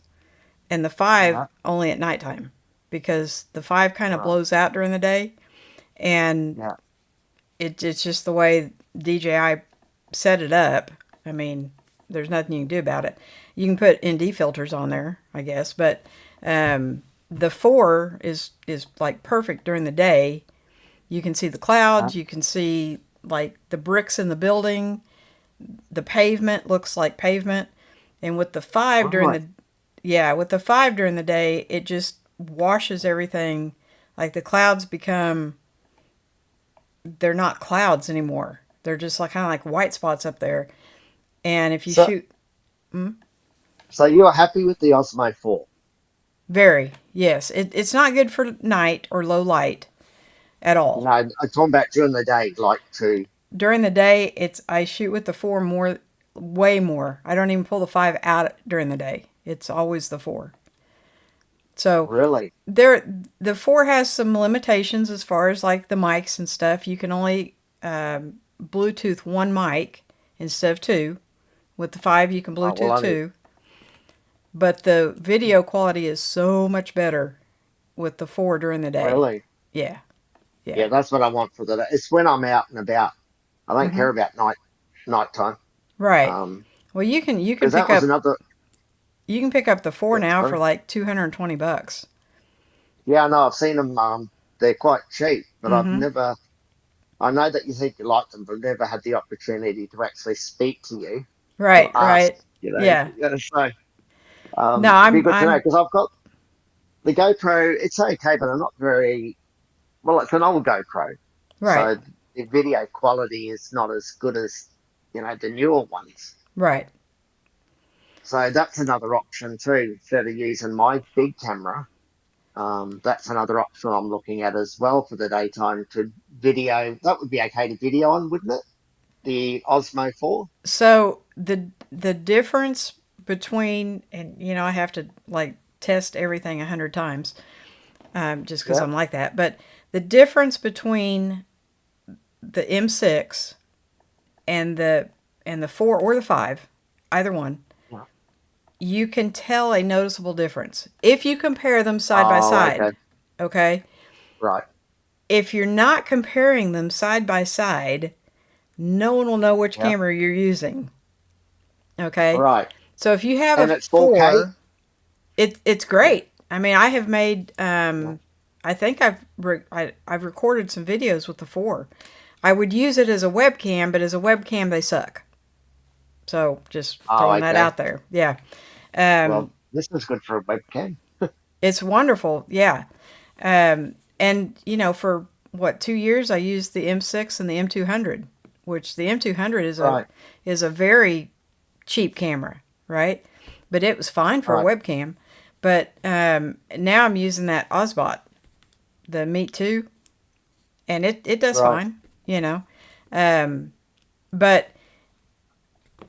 and the 5 yeah, only at nighttime because the 5 kind of right, blows out during the day, and yeah, it's just the way DJI set it up. I mean, there's nothing you can do about it. You can put ND filters on there, I guess, but the 4 is like perfect during the day. You can see the yeah. clouds, you can see like the bricks in the building, the pavement looks like pavement, and with the 5 during Right. the yeah, with the 5 during the day, it just washes everything. Like the clouds become they're not clouds anymore. They're just like kind of like white spots up there. And if you So, shoot, mm, so you are happy with the Osmo 4? very yes, it's not good for night or low light. at all. No, I'm talking about during the day, like to During the day, it's I shoot with the 4 more, way more. I don't even pull the 5 out during the day. It's always the 4. So really. there, the 4 has some limitations as far as like the mics and stuff. You can only Bluetooth one mic instead of two. With the 5, you can Oh, well, Bluetooth two. But the video quality is so much better with the 4 during the day. really. Yeah, yeah. Yeah, that's what I want for the day. It's when I'm out and about. I don't Hmm. care about nighttime. Right. Um, Well, you can because that pick was up another. you can pick up the 4 Yeah, now for sorry. like $220. Yeah, no, I've seen them. They're quite cheap, but I've Mm-hmm. never. I know that you think you like them, but never had the opportunity to actually speak to you to Right, ask. right. You know, Yeah. yeah, so No, it'd be I'm good to know I'm because I've got the GoPro. It's okay, but I'm not very well. It's an old GoPro, right, so the video quality is not as good as the newer ones. right. So that's another option too. Instead of using my big camera, that's another option I'm looking at as well for the daytime to video. That would be okay to video on, wouldn't it? The Osmo 4. So the difference between, and I have to like test everything 100 times, just because Yeah. I'm like that. But the difference between the M6 and the 4 or the 5, either one, you can tell a noticeable difference if you compare them side by Oh, side. okay. Okay? Right. If you're not comparing them side by side, no one will know which Yeah. camera you're using. Okay? Right. So if you have a And it's 4K. 4, it's great. I mean, I have made Yeah. I think I've recorded some videos with the 4. I would use it as a webcam, but as a webcam they suck. So just Oh, throwing that okay. out there. Yeah. Um, Well, this is good for a webcam. it's wonderful. Yeah. And for what, 2 years I used the M6 and the M200, which the M200 Right. is a very cheap camera, right? But it was fine for a Right. webcam. But now I'm using that Osbot, the Meet 2, and it does Right. fine, you know. Um, but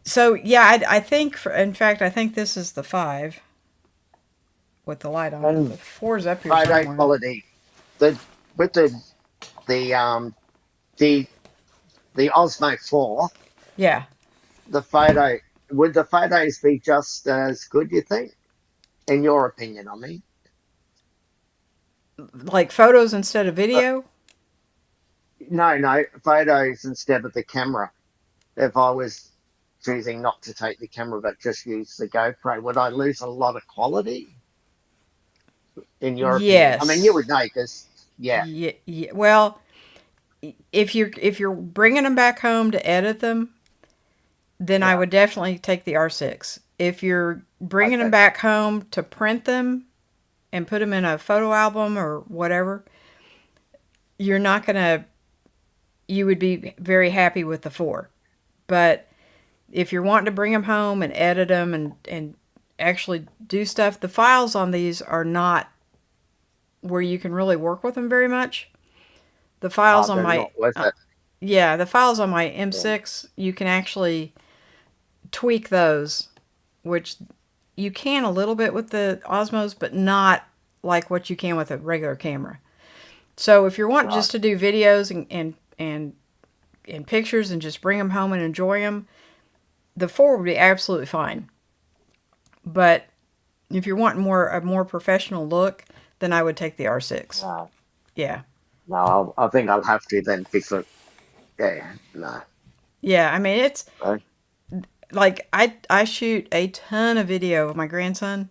so yeah, I think in fact I think this is the 5 with the light on. And The 4's up here photo somewhere. quality. The with the the the Osmo 4, Yeah, the photo would the photos be just as good, you think? In your opinion, I mean. like photos instead of Uh, video. no, no, photos instead of the camera. If I was choosing not to take the camera but just use the GoPro, would I lose a lot of quality? In your opinion, I mean, you would Yes. know because yeah, Yeah, yeah. Well, if you're bringing them back home to edit them, then I yeah, would definitely take the R6. If you're bringing them okay, back home to print them and put them in a photo album or whatever, you're not going to, you would be very happy with the 4. But if you're wanting to bring them home and edit them and actually do stuff, the files on these are not where you can really work with them very much. The files on they're my, not worth it. yeah, the files on my Yeah, M6, you can actually tweak those, which you can a little bit with the Osmos, but not like what you can with a regular camera. So if you're wanting right. just to do videos and pictures and just bring them home and enjoy them, the 4 would be absolutely fine. But if you're wanting a more professional look, then I would take the R6. No, Yeah. no, I think I'll have to then because yeah, no. Yeah, I mean it's So, like I shoot a ton of video of my grandson,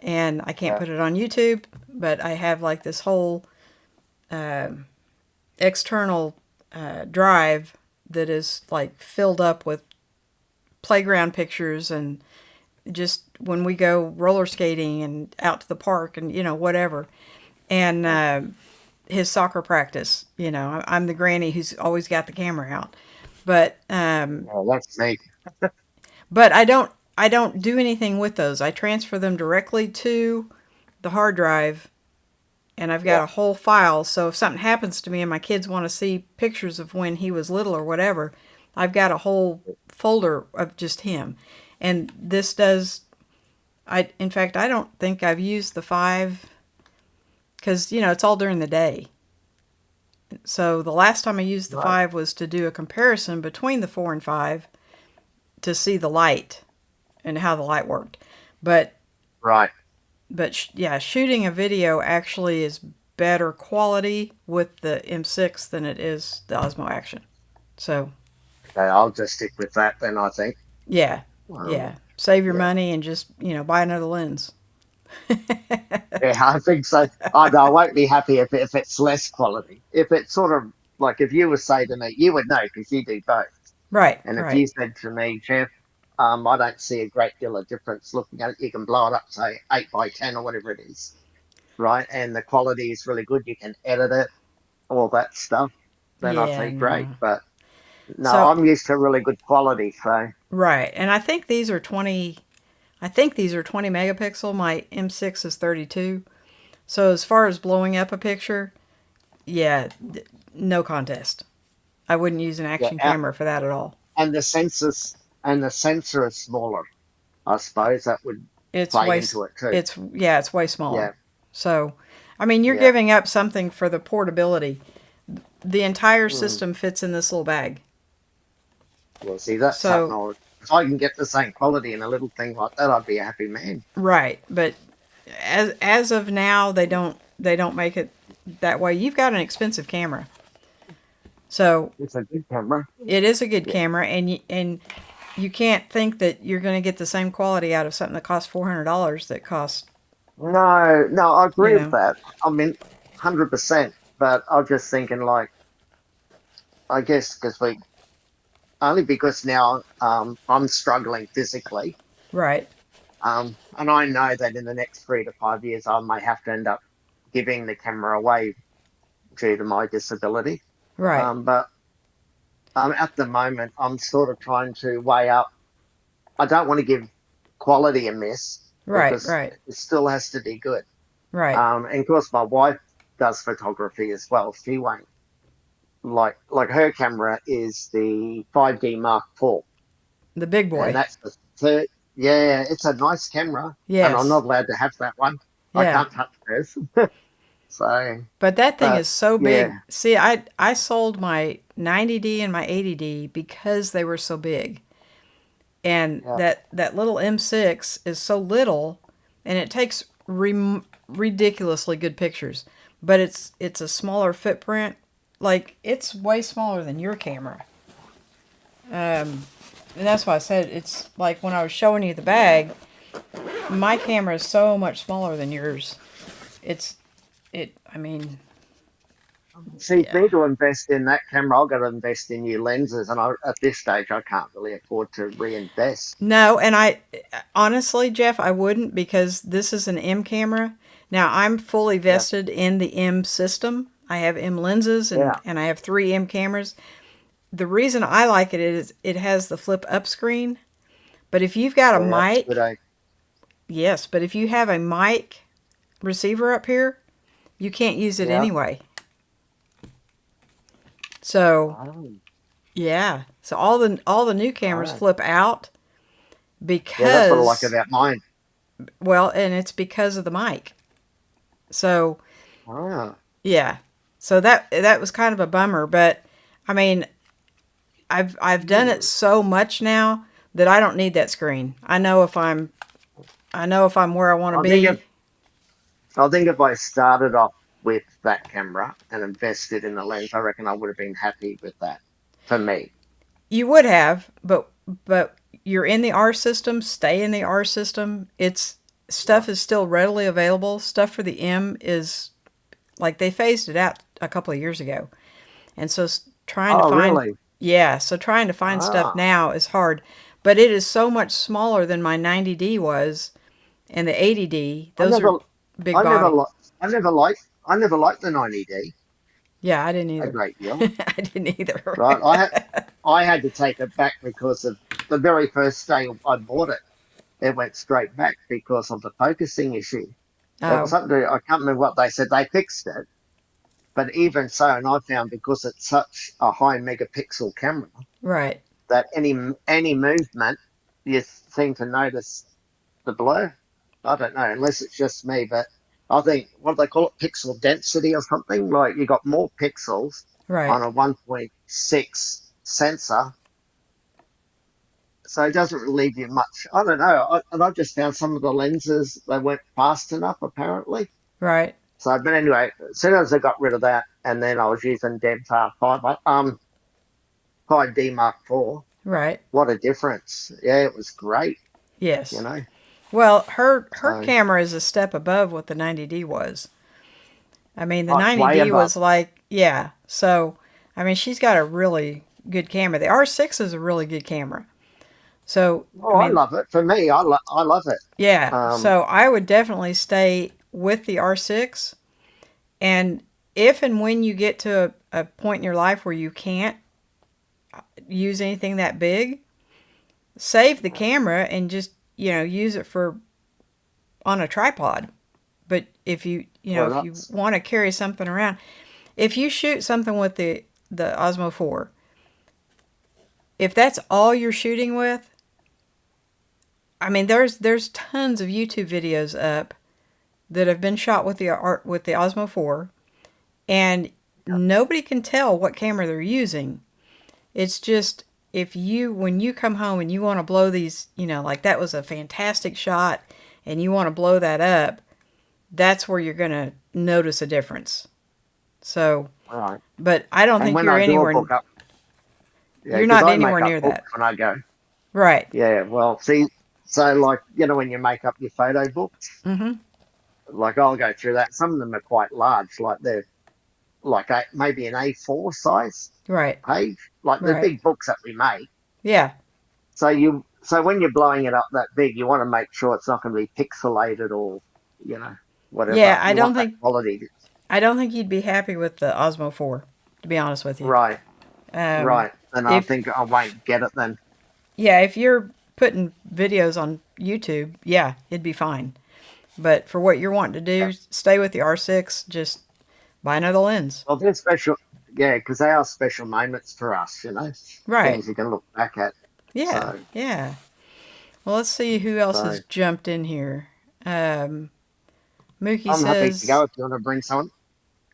and I can't yeah, put it on YouTube, but I have like this whole uh, external drive that is like filled up with playground pictures and just when we go roller skating and out to the park and whatever, and yeah. his soccer practice. I'm the granny who's always got the camera out, but Yeah, that's me. I don't do anything with those. I transfer them directly to the hard drive and I've got Yeah. a whole file. So if something happens to me and my kids want to see pictures of when he was little or whatever, I've got a whole folder of just him. And this does, in fact, I don't think I've used the 5 because, it's all during the day. So the last time I used the Right. 5 was to do a comparison between the 4 and 5 to see the light and how the light worked. But Right. yeah, shooting a video actually is better quality with the M6 than it is the Osmo Action. So Okay, I'll just stick with that then, I think. yeah, Um, yeah, save your yeah. money and just buy another lens. Yeah, I think so. I won't be happy if it's less quality. If it's sort of like if you were say to me, you would know because you do both. Right, And if right. you said to me, Jeff, I don't see a great deal of difference looking at it. You can blow it up, say 8 by 10 or whatever it is, right? And the quality is really good. You can edit it, all that stuff. Then I Yeah, say great. no. But no, So I'm used to really good quality. So right, and I think these are 20. I think these are 20 megapixel. My M6 is 32. So as far as blowing up a picture, yeah, no contest. I wouldn't use an yeah, action camera for that at all. and the sensors and the sensor is smaller. I suppose that would It's play way into it too. it's way smaller. Yeah, So, I mean, you're yeah. giving up something for the portability. The entire Mm. system fits in this little bag. Well, see, that's something So, if I can get the same quality in a little thing like that, I'd be a happy man. right, but as of now, they don't make it that way. You've got an expensive camera. So, It's a good camera. it is a good Yeah. camera and you can't think that you're going to get the same quality out of something that costs $400 that costs, No, no, I you agree with know. that. I mean, 100%. But I'm just thinking, like, I guess because only because now I'm struggling physically. Right. And I know that in the next 3 to 5 years, I may have to end up giving the camera away due to my disability. Right. But at the moment, I'm sort of trying to weigh up. I don't want to give quality a miss Right. because Right. it still has to be good. Right. And of course, my wife does photography as well. She won't like her camera is the 5D Mark IV, The big and boy. that's the third. Yeah, it's a nice camera, and I'm Yes. not allowed to have that one. I Yeah. can't touch this. So, But that thing but is so big. yeah, See, I sold my 90D and my 80D because they were so big. And yeah, that little M6 is so little and it takes ridiculously good pictures. But it's a smaller footprint. Like it's way smaller than your camera. And that's why I said it's like when I was showing you the bag, my camera is so much smaller than yours. It's I mean, see, yeah. me to invest in that camera, I've got to invest in new lenses, and at this stage, I can't really afford to reinvest. No, and I honestly, Jeff, I wouldn't because this is an M camera. Now I'm fully Yeah, vested in the M system. I have M lenses and yeah, I have 3 M cameras. The reason I like it is it has the flip up screen. But if you've got a yeah, that's good. mic, yes, but if you have a mic receiver up here, you can't use it Yeah. anyway. So, Oh, yeah. So all the new cameras oh. flip out Yeah, that's what I like because about mine. well, and it's because of the mic. So, Ah, yeah. So that was kind of a bummer, but I mean, I've done it hmm. so much now that I don't need that screen. I know if I'm where I want to I think be. if I started off with that camera and invested in the lens, I reckon I would have been happy with that for me. You would have, but you're in the R system, stay in the R system. It's Yeah. stuff is still readily available. Stuff for the M is like they phased it out a couple of years ago. And so trying to Oh, find, really? yeah, so trying to find stuff Ah, now is hard. But it is so much smaller than my 90D was and the 80D. I Those never, are big I never, body. li- I never liked the 90D Yeah, I didn't a either. great deal, I didn't either. right? I had to take it back because of the very first day I bought it. It went straight back because of the focusing issue. It was Oh, something I can't remember what they said. They fixed it, but even so, and I found because it's such a high megapixel camera right, that any movement you seem to notice the blur. I don't know, unless it's just me, but I think what do they call it, pixel density or something. Like you got more pixels right, on a 1.6 sensor, so it doesn't relieve you much. I don't know, and I've just found some of the lenses they weren't fast enough apparently. right, So, but anyway, as soon as I got rid of that, and then I was using Devtar 5D Mark IV. right. What a difference! Yeah, it was great. You Yes. know, Well, her so camera is a step above what the 90D was. I mean, the oh, it's way 90D above. was like, yeah. So, I mean, she's got a really good camera. The R6 is a really good camera. So, I Oh, I mean, love it. For me, I love it. yeah. Um, So, I would definitely stay with the R6. And if and when you get to a point in your life where you can't use anything that big, save the camera and just, use it for on a tripod. But well, if you want to carry something around, if you shoot something with the Osmo 4, if that's all you're shooting with, I mean, there's tons of YouTube videos up that have been shot with the Osmo 4, and nobody can tell what camera they're using. It's just if you when you come home and you want to blow these, like that was a fantastic shot, and you want to blow that up, that's where you're gonna notice a difference. So, right. but I don't And think when I do a book up, yeah, you're because not I make anywhere up near books that. when I go. Right. Yeah, well, see, so like when you make up your photo books, Mhm. like I'll go through that. Some of them are quite large, like they're like maybe an A4 size Right. page, like the Right. big books that we make. Yeah. So when you're blowing it up that big, you want to make sure it's not going to be pixelated or you know Yeah, whatever. You want that quality. I don't think you'd be happy with the Osmo 4, to be honest with you. Right, Um right. And I if think I won't get it then. Yeah, if you're putting videos on YouTube, yeah, it'd be fine. But for what you're wanting to Yeah. do, stay with the R6, just buy another lens. Well, they're special. Yeah, because they are special moments for us. Right. Things you can look back at. Yeah. So, Yeah. Well, let's see who else so has jumped in here. Mookie I'm happy to go says, if you want to bring someone.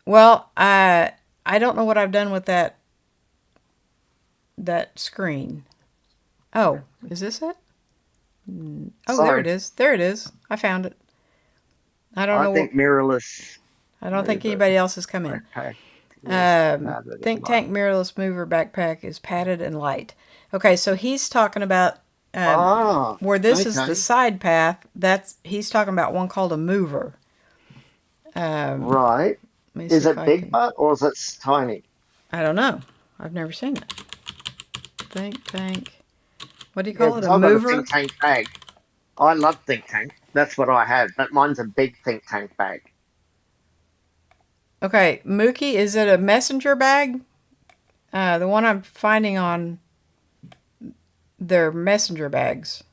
"Well, I don't know what I've done with that screen. Oh, is this it? Oh, there it Sorry, is. There it is. I found it. I don't I know what. think mirrorless I don't think mover anybody else has come in. backpack is padded in Think light. Tank Mirrorless Mover Backpack is padded and light. Okay, so he's talking about Ah, where this is the okay, side path. He's talking about one called a mover. Um, right. Let me see Is if it I big can. butt or is it tiny? I don't know. I've never seen it. Think Tank. What do you Yeah, call it? because A I've got a think mover? tank bag. I love think tank. That's what I have, but mine's a big think tank bag. Okay, Mookie, is it a messenger bag? The one I'm finding on their messenger bags.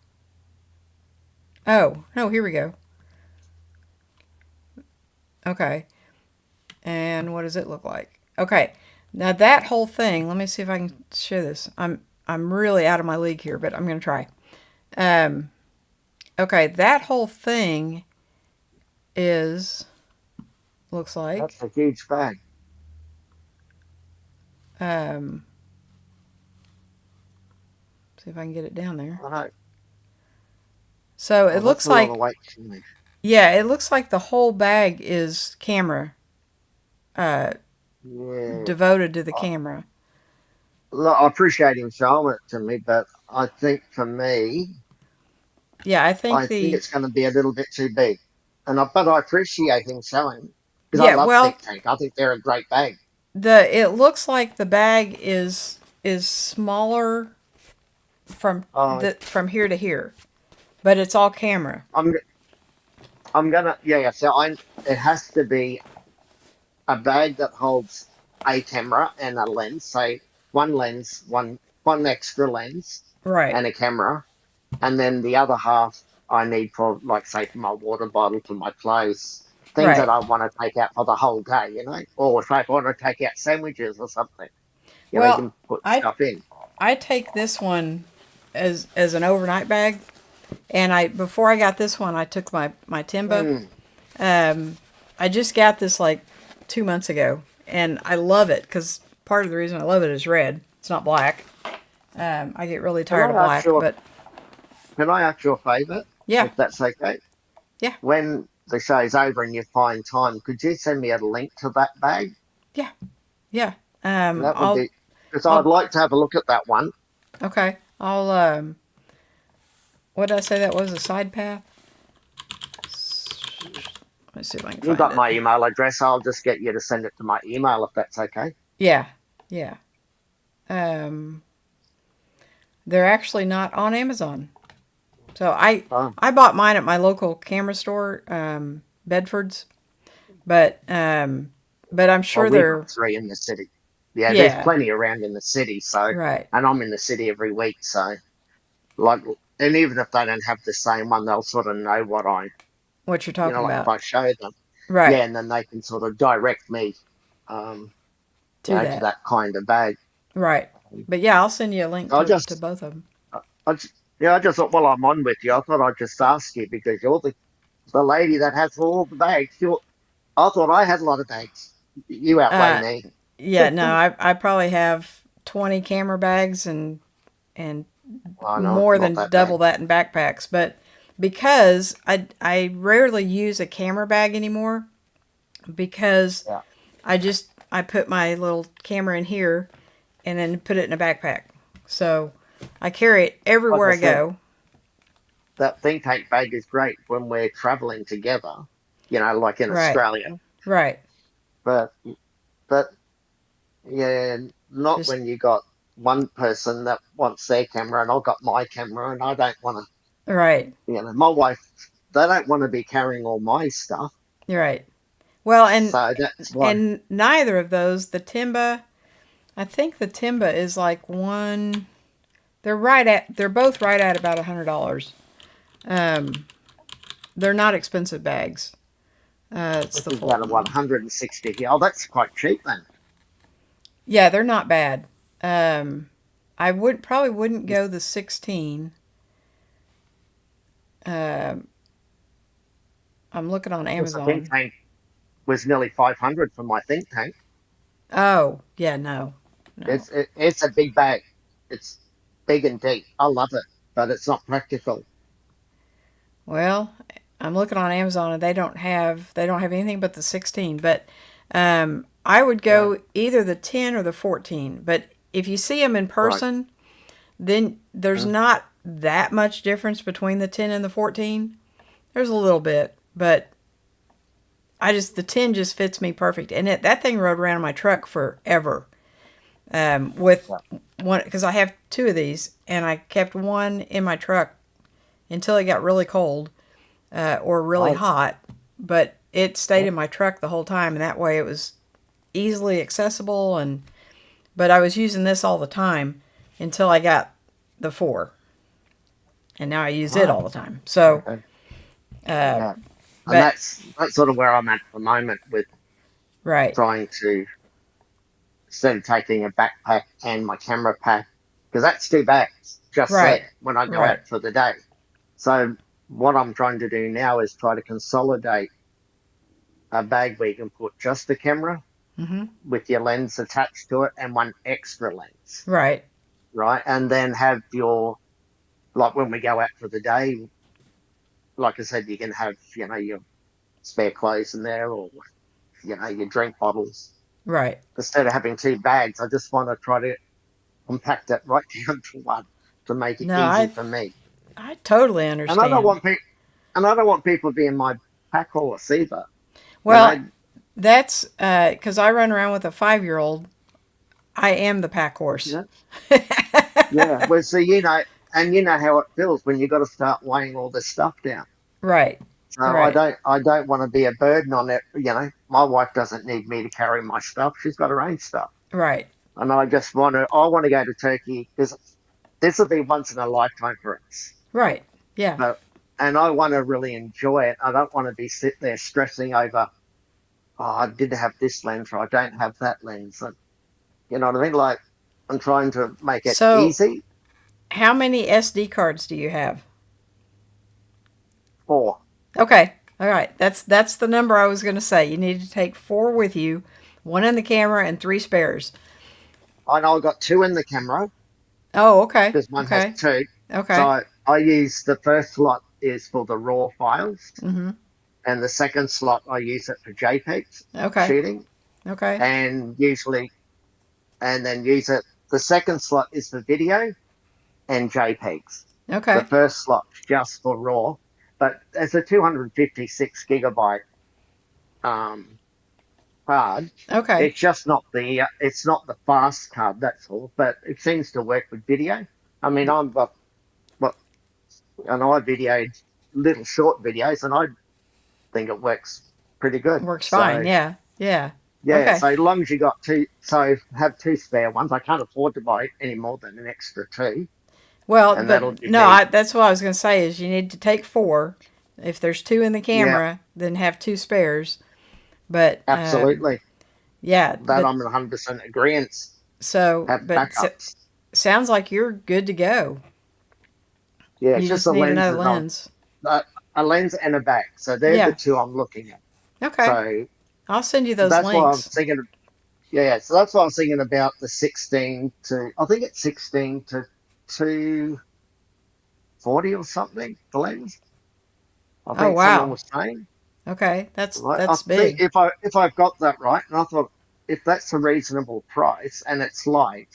Oh, no, here we go. Okay. And what does it look like? Okay. Now that whole thing, let me see if I can show this. I'm really out of my league here, but I'm going to try. Um, okay, that whole thing looks That's like, a huge bag. um, see if I can get it down there. I know. So Oh, it that's looks a lot of like, weight for me. yeah, it looks like the whole bag is camera, uh, Yeah. devoted to the camera. Look, I appreciate him showing it to me, but I think for me, Yeah, I think it's going to be a little bit too big. But I appreciate him showing because I yeah, love well, Think Tank. I think they're a great bag. it looks like the bag is smaller Oh, from here to here, but it's all camera. I'm I'm gonna yeah. So it has to be a bag that holds a camera and a lens. Say one lens, one extra lens, Right. and a camera, and then the other half I need for like say for my water bottle, for my clothes. things that Right. I want to take out for the whole day, you know, or if I want to take out sandwiches or something, you know, you Well, can put I stuff in. I take this one as an overnight bag, and I before I got this one, I took my timba. Mm. Um, I just got this like 2 months ago, and I love it because part of the reason I love it is red. It's not black. I get really Can tired of I ask black, you? but Can I ask you a favour, yeah, if that's okay? yeah, When the show's over and you find time, could you send me a link to that bag? yeah, yeah. That would be because I'd I'll, like to have a look at that one. okay. What did I say that was? A side path? Let's see if I can You find got it. my email address. I'll just get you to send it to my email if that's okay. Yeah, yeah. Um, they're actually not on Amazon. So Oh, I bought mine at my local camera store, Bedford's, but I'm well, sure we've got they're three in the city. Yeah, there's yeah, plenty around in the city. So, right. and I'm in the city every week. So, like, and even if they don't have the same one, they'll sort of know what What you're talking like if about. I show them, yeah, Right. and then they can sort of direct me, um, To to that. that kind of bag. Right. But yeah, I'll send you a link I to just, both of them. yeah, I just thought, well, I'm on with you. I thought I'd just ask you because you're the lady that has all the bags. I thought I had a lot of bags. You outweigh Uh me. yeah, no, I probably have 20 camera bags and Well, no, more not than that double bad. that in backpacks, but because I rarely use a camera bag anymore because Yeah, I put my little camera in here and then put it in a backpack. So I carry it like everywhere I I said, go. that think tank bag is great when we're traveling together. You know, like in Right. Australia, Right. but but yeah, not Just when you got one person that wants their camera and I've got my camera and I don't want to. right. You know, my wife, they don't want to be carrying all my stuff. You're right. Well, So that's why. and neither of those, the Timba, I think the Timba is like one. They're both right at about $100. Um, they're not expensive bags. It's This the is about a Fulton. 160 here. Oh, that's quite cheap then. Yeah, they're not bad. Um, I would probably wouldn't go the 16. Um, I'm looking on Because the think Amazon. tank was nearly 500 for my think tank. Oh, yeah, no, no. It's a big bag. It's big and deep. I love it, but it's not practical. Well, I'm looking on Amazon and they don't have anything but the 16. But I would Right, go either the 10 or the 14. But if you see them in right. person, then there's Mm. not that much difference between the 10 and the 14. There's a little bit, but the 10 just fits me perfect. And that thing rode around in my truck forever. With Yeah. one because I have two of these, and I kept one in my truck until it got really cold or really Right. hot. But it stayed Yeah. in my truck the whole time, and that way it was easily accessible. And but I was using this all the time until I got the four, and now I use it Right. all the time. So, Okay. uh, Yeah. And but that's sort of where I'm at the moment with right, trying to instead of taking a backpack and my camera pack because that's two bags just right, there when I go out right, for the day. So what I'm trying to do now is try to consolidate a bag where you can put just the camera hmm with your lens attached to it and one extra lens, right, right? And then have your like when we go out for the day, like I said, you can have your spare clothes in there or your drink bottles. right. Instead of having two bags, I just want to try to compact it right down to one to make it No, easy I for me. I totally And I don't understand. want people and I don't want people being my pack horse either. You Well, know, that's because I run around with a 5-year-old. I am the pack horse. yeah, yeah. Well, so and you know how it feels when you got to start weighing all this stuff down. Right, So right, I don't want to be a burden on it. You know, my wife doesn't need me to carry my stuff. She's got her own stuff, right, and I want to go to Turkey because this will be once in a lifetime for us. right. Yeah, But and I want to really enjoy it. I don't want to be sitting there stressing over, oh, I didn't have this lens or I don't have that lens. And, you know what I mean? Like, I'm trying to make it So, easy how many SD cards do you have? for. Okay. All right. That's the number I was going to say. You need to take 4 with you, 1 in the camera and 3 spares. I know I've got two in the camera Oh, okay. because one has Okay. two. So Okay. I use the first slot is for the raw files, Mhm. and the second slot I use it for JPEGs Okay. shooting, Okay. and usually, and then use it. The second slot is for video and JPEGs. The Okay. first slot's just for raw, but it's a 256 gigabyte um, card. Okay. It's not the fast card. That's all, but it seems to work with video. I mean, I'm what and I videoed little short videos, and I think it works pretty good. Works fine. So Yeah. Yeah. yeah, Okay. so long as you got two, so have two spare ones. I can't afford to buy any more than an extra two, Well, and that'll but give no, me that's what I was going to say is you need to take 4. If there's 2 in the yeah, camera, then have 2 spares. But absolutely. yeah, That but I'm 100% agreement. so Have but backups. sounds like you're good to go. Yeah, it's You just just the need another lenses. lens. A lens and a back. So they're the Yeah. two I'm looking at. Okay. So I'll send you those that's why I'm links. thinking. Yeah, so that's why I was thinking about the 16 to. I think it's 16 to 240 or something. The lens. I Oh think someone wow. was saying. Okay. Right. I That's think big. if I've got that right, and I thought if that's a reasonable price and it's light,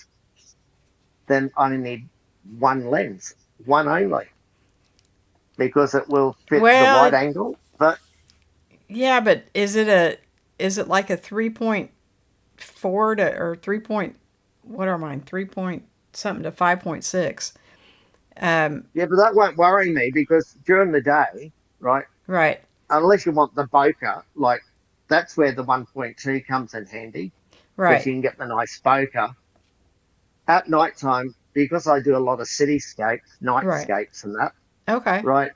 then I only need one lens, one only, because it will fit the wide Well, angle. But yeah, but is it like a 3.4 to or 3 point what are mine? 3 point something to 5.6. yeah, but that won't worry me because during the day, right, Right. unless you want the bokeh, like that's where the 1.2 comes in handy because Right. you can get the nice bokeh. At night time, because I do a lot of cityscapes, Right. nightscapes and that, Okay. right,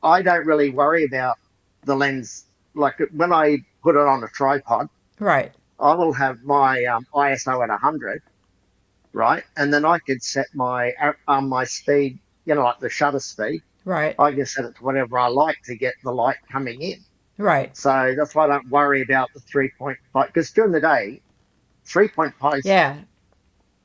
I don't really worry about the lens. Like when I put it on a tripod, Right. I will have my ISO at 100, right? And then I could set my speed, like the shutter speed. Right. I can set it to whatever I like to get the light coming in. Right. So that's why I don't worry about the 3.5 because during the day, 3.5 is Yeah.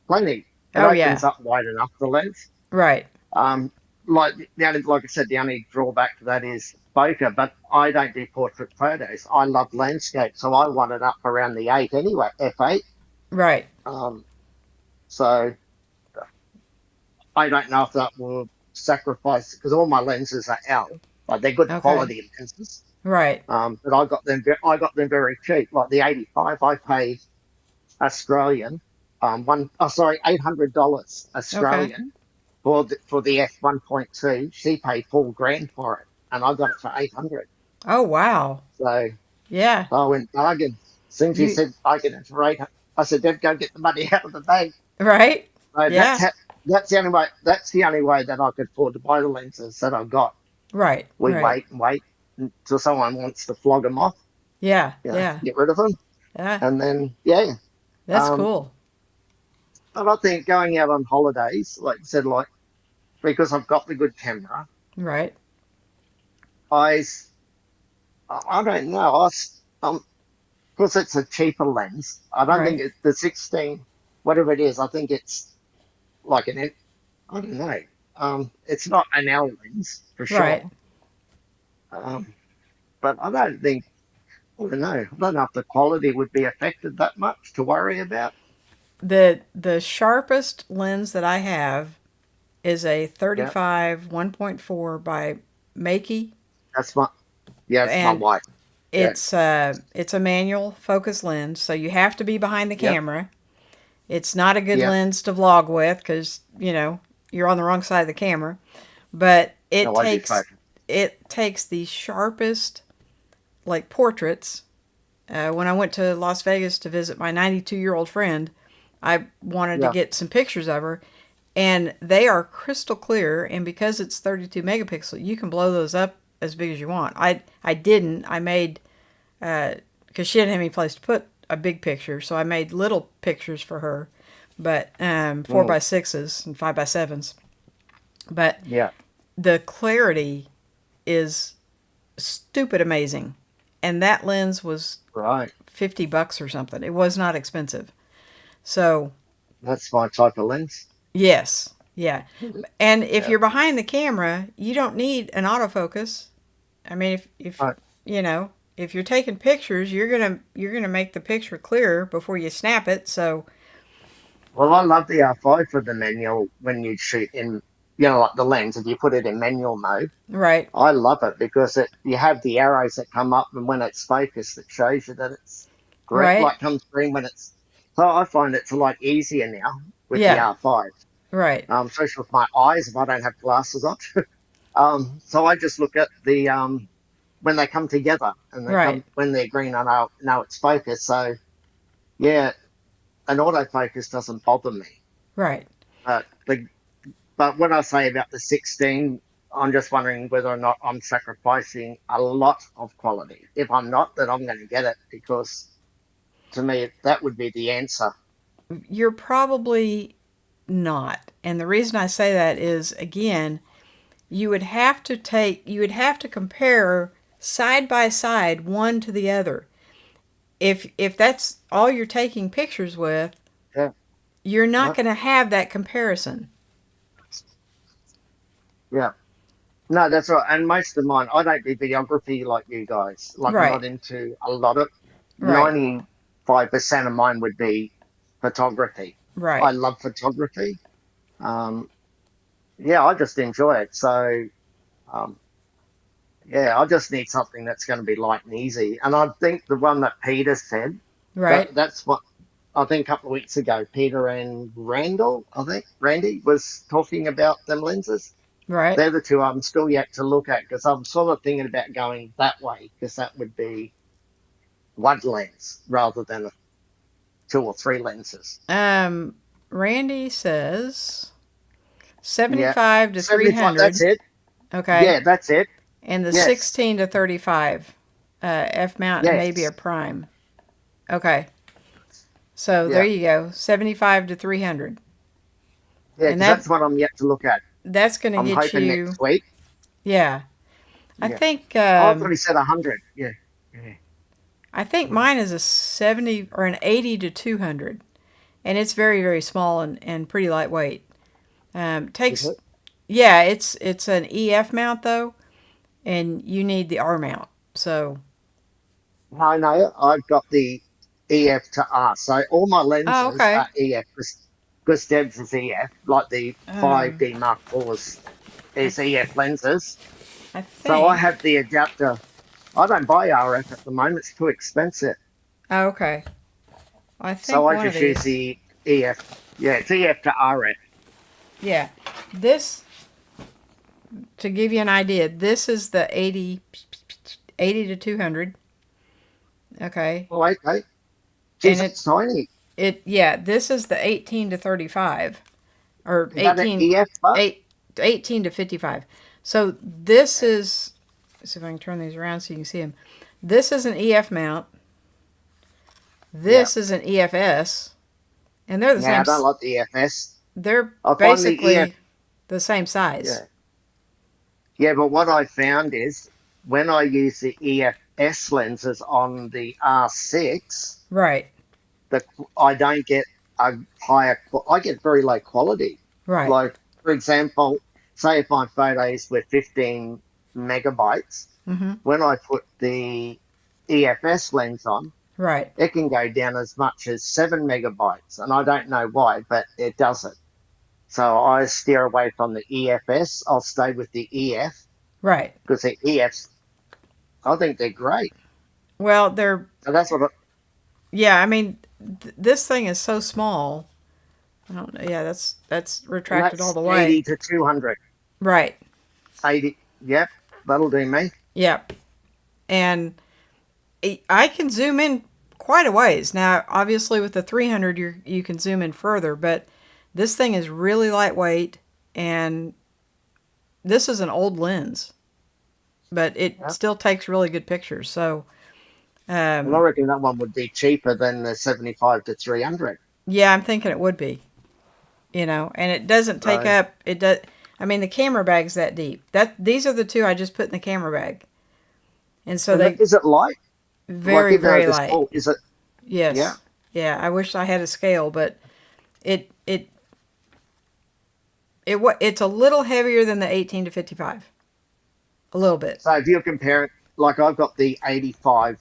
plenty. It Oh opens yeah. up wide enough the lens. Right. Um, like I said, the only drawback to that is bokeh, but I don't do portrait photos. I love landscape, so I want it up around the 8 anyway, f8. Right. Um, so I don't know if that will sacrifice because all my lenses are L, like they're good Okay. quality lenses. Right. But I got them very cheap. Like the 85, I paid Australian, sorry, $800 Okay. Australian for the F1.2. She paid 4 grand for it, and I got it for 800. Oh wow. So Yeah. I went bargain. As soon as he You said I get it for 800, I said, "Dad, go get the money out of the bank." right? So Yeah. that's the only way. That's the only way that I could afford to buy the lenses that I've got. Right. We Right. wait and wait until someone wants to flog them off, Yeah. Yeah. get rid of them, Yeah. and then yeah. That's Um, cool. but I think going out on holidays, like you said, like because I've got the good camera, Right. I I don't know. Because it's a cheaper lens. I don't think Right. it's the 16, whatever it is. I think it's like I don't know. It's not an L lens for Right. sure. Um, but I don't know. I don't know if the quality would be affected that much to worry about. The sharpest lens that I have is a Yeah, 35 1.4 by Makey, that's my, yeah, it's my and wife. Yeah, it's a manual focus lens, so you have to be behind the yep, camera. It's not a good yep. lens to vlog with because you're on the wrong side of the camera. But No, I do photo. it takes the sharpest like portraits. When I went to Las Vegas to visit my 92-year-old friend, I wanted to Yeah, get some pictures of her, and they are crystal clear. And because it's 32 megapixel, you can blow those up as big as you want. I didn't. I made because she didn't have any place to put a big picture, so I made little pictures for her, but 4x6s and 5x7s. But Yeah. the clarity is stupid amazing, and that lens was Right. $50 or something. It was not expensive. So That's my type of lens. yes, yeah. And if Yeah. you're behind the camera, you don't need an autofocus. I mean, if Right. you know, if you're taking pictures, you're gonna make the picture clearer before you snap it. So Well, I love the R5 for the manual when you shoot in, like the lens. If you put it in manual mode, right, I love it because you have the arrows that come up, and when it's focused, it shows you that it's great. right, Like comes green when it's. So I find it's a lot easier now with the yeah, R5, right, especially with my eyes if I don't have glasses on. So I just look at the when they come together and they right, come when they're green. I know it's focused. So yeah, an autofocus doesn't bother me. right. But when I say about the 16, I'm just wondering whether or not I'm sacrificing a lot of quality. If I'm not, then I'm going to get it because to me that would be the answer. You're probably not. And the reason I say that is, again, you would have to compare side by side one to the other. If that's all you're taking pictures with, Yeah, you're not yeah, going to have that comparison. yeah. No, that's right. And most of mine, I don't do videography like you guys. Like I'm Right, not into a lot of right, 95% of mine would be photography. I right, love photography. Um, yeah, I just enjoy it. So um, yeah, I just need something that's going to be light and easy. And I think the one that Peter said, right, that's what I think a couple of weeks ago, Peter and Randall, I think Randy was talking about them lenses. right. They're the two I'm still yet to look at because I'm sort of thinking about going that way because that would be one lens rather than two or three lenses. Um, Randy says Yeah. 75 to 75, that's 300. it. Okay. Yeah, that's it. And the Yes. 16 to 35 F mount and maybe a Yes. prime. Okay. So there Yeah. you go. 75 to 300. Yeah, And because that's that what I'm yet to look at. that's going to I'm get hoping you, next week. yeah. I Yeah. think Oh, I thought he said 100. Yeah. Yeah. I think mine is a 70 or an 80 to 200. And it's very very small and pretty lightweight. Is Takes it? yeah, it's an EF mount though, and you need the R mount. So, No, no, I've got the EF to R. So all my oh, lenses okay. are EF because Debs is EF, like the Um, 5D Mark IVs I is EF lenses. I So I think. have the adapter. I don't buy RF at the moment; it's too expensive. Oh, okay. I So think I one of just use these. the EF. Yeah, it's EF to RF. Yeah, this to give you an idea. This is the 80 to 200. Okay, Oh, okay. and Geez, it's tiny. yeah. This is the 18 to 35 or Is that an EF bud? 18 to 55. So this is. Let's see if I can turn these around so you can see them. This is an EF mount. Yeah. This is an EFS, and they're the Now same. I don't like the EFS. They're I find the EF. basically the same size. Yeah. Yeah, but what I found is when I use the EFS lenses on the R6, Right. the I don't get a I get very low quality. Right. Like for example, say if my photos were 15 megabytes, Mm-hmm. when I put the EFS lens on, Right. it can go down as much as 7 megabytes, and I don't know why, but it does it. So I steer away from the EFS. I'll stay with the EF Right. because the EFs, I think they're great. Well, they're So that's what. yeah. I mean, this thing is so small. I don't know. Yeah, that's And retracted all that's the 80 way. to 200. Right. 80. Yep, that'll do me. Yep. And I can zoom in quite a ways. Now, obviously, with the 300, you can zoom in further, but This thing is really lightweight, and this is an old lens, but it Yeah. still takes really good pictures. So, And I um, reckon that one would be cheaper than the 75 to 300. yeah, I'm thinking it would be, and it doesn't take So, up, it does, I mean, the camera bag's that deep. These are the two I just put in the camera bag. And so and they is it light? Like very, even though very they're light. small, is it? Yeah. Yes. Yeah, I wish I had a scale, but it it it's a little heavier than the 18 to 55. A little bit. So if you compare it, like I've got the 85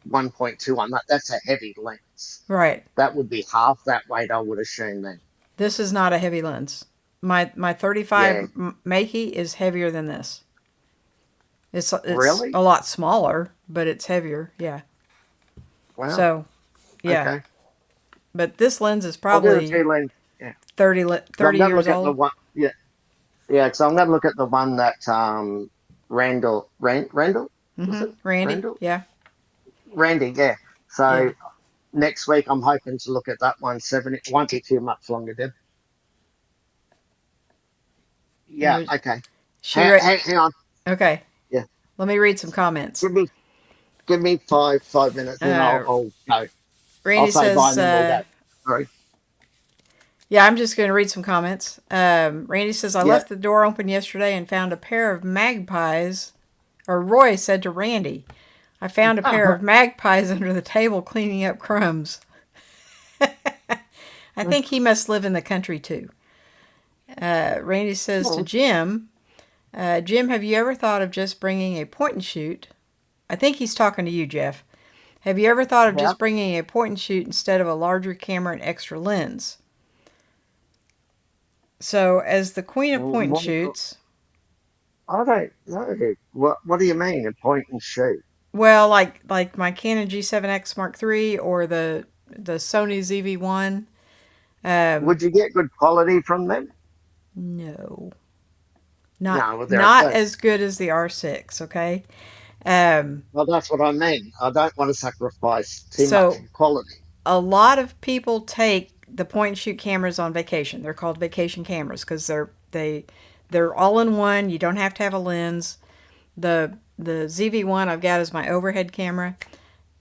1.2 on that, that's a heavy lens. Right. That would be half that weight, I would assume then. This is not a heavy lens. My 35 Yeah. Makey is heavier than this. It's Really? a lot smaller, but it's heavier. Yeah. Wow. So, yeah. Okay. But this lens is I'll do the probably two lens. Yeah. 30 I'm going to years look at the old. one. Yeah. Yeah. So I'm going to look at the one that Randall, was it? Randy. Randall? Yeah. Randy, yeah. Yeah. So next week I'm hoping to look at that one. 70, won't be too much longer, Deb. Yeah, Here's okay. she re- Hang on. Okay. Yeah. Let me read some comments. Give me five minutes and Uh I'll go. I'll Randy say bye says and then we'll go. Sorry. yeah, I'm just going to read some comments. Randy says, I Yeah. left the door open yesterday and found a pair of magpies. Or Roy said to Randy, I found a pair of magpies under the table cleaning up crumbs. I think he must live in the country too. Randy says to Jim, Jim, have you ever thought of just bringing a point and shoot? I think he's talking to you, Jeff. Have you ever thought of Yeah. just bringing a point and shoot instead of a larger camera and extra lens? So, as the queen of point and shoots, I don't know. What do you mean, a point and shoot? well, like my Canon G7X Mark III or the Sony ZV-1, Would you get good quality from them? no, not No, well, not as good as the R6. Okay, um, well, that's what I mean. I don't want to sacrifice too much so in quality. a lot of people take the point and shoot cameras on vacation. They're called vacation cameras because they're all in one. You don't have to have a lens. The ZV-1 I've got is my overhead camera,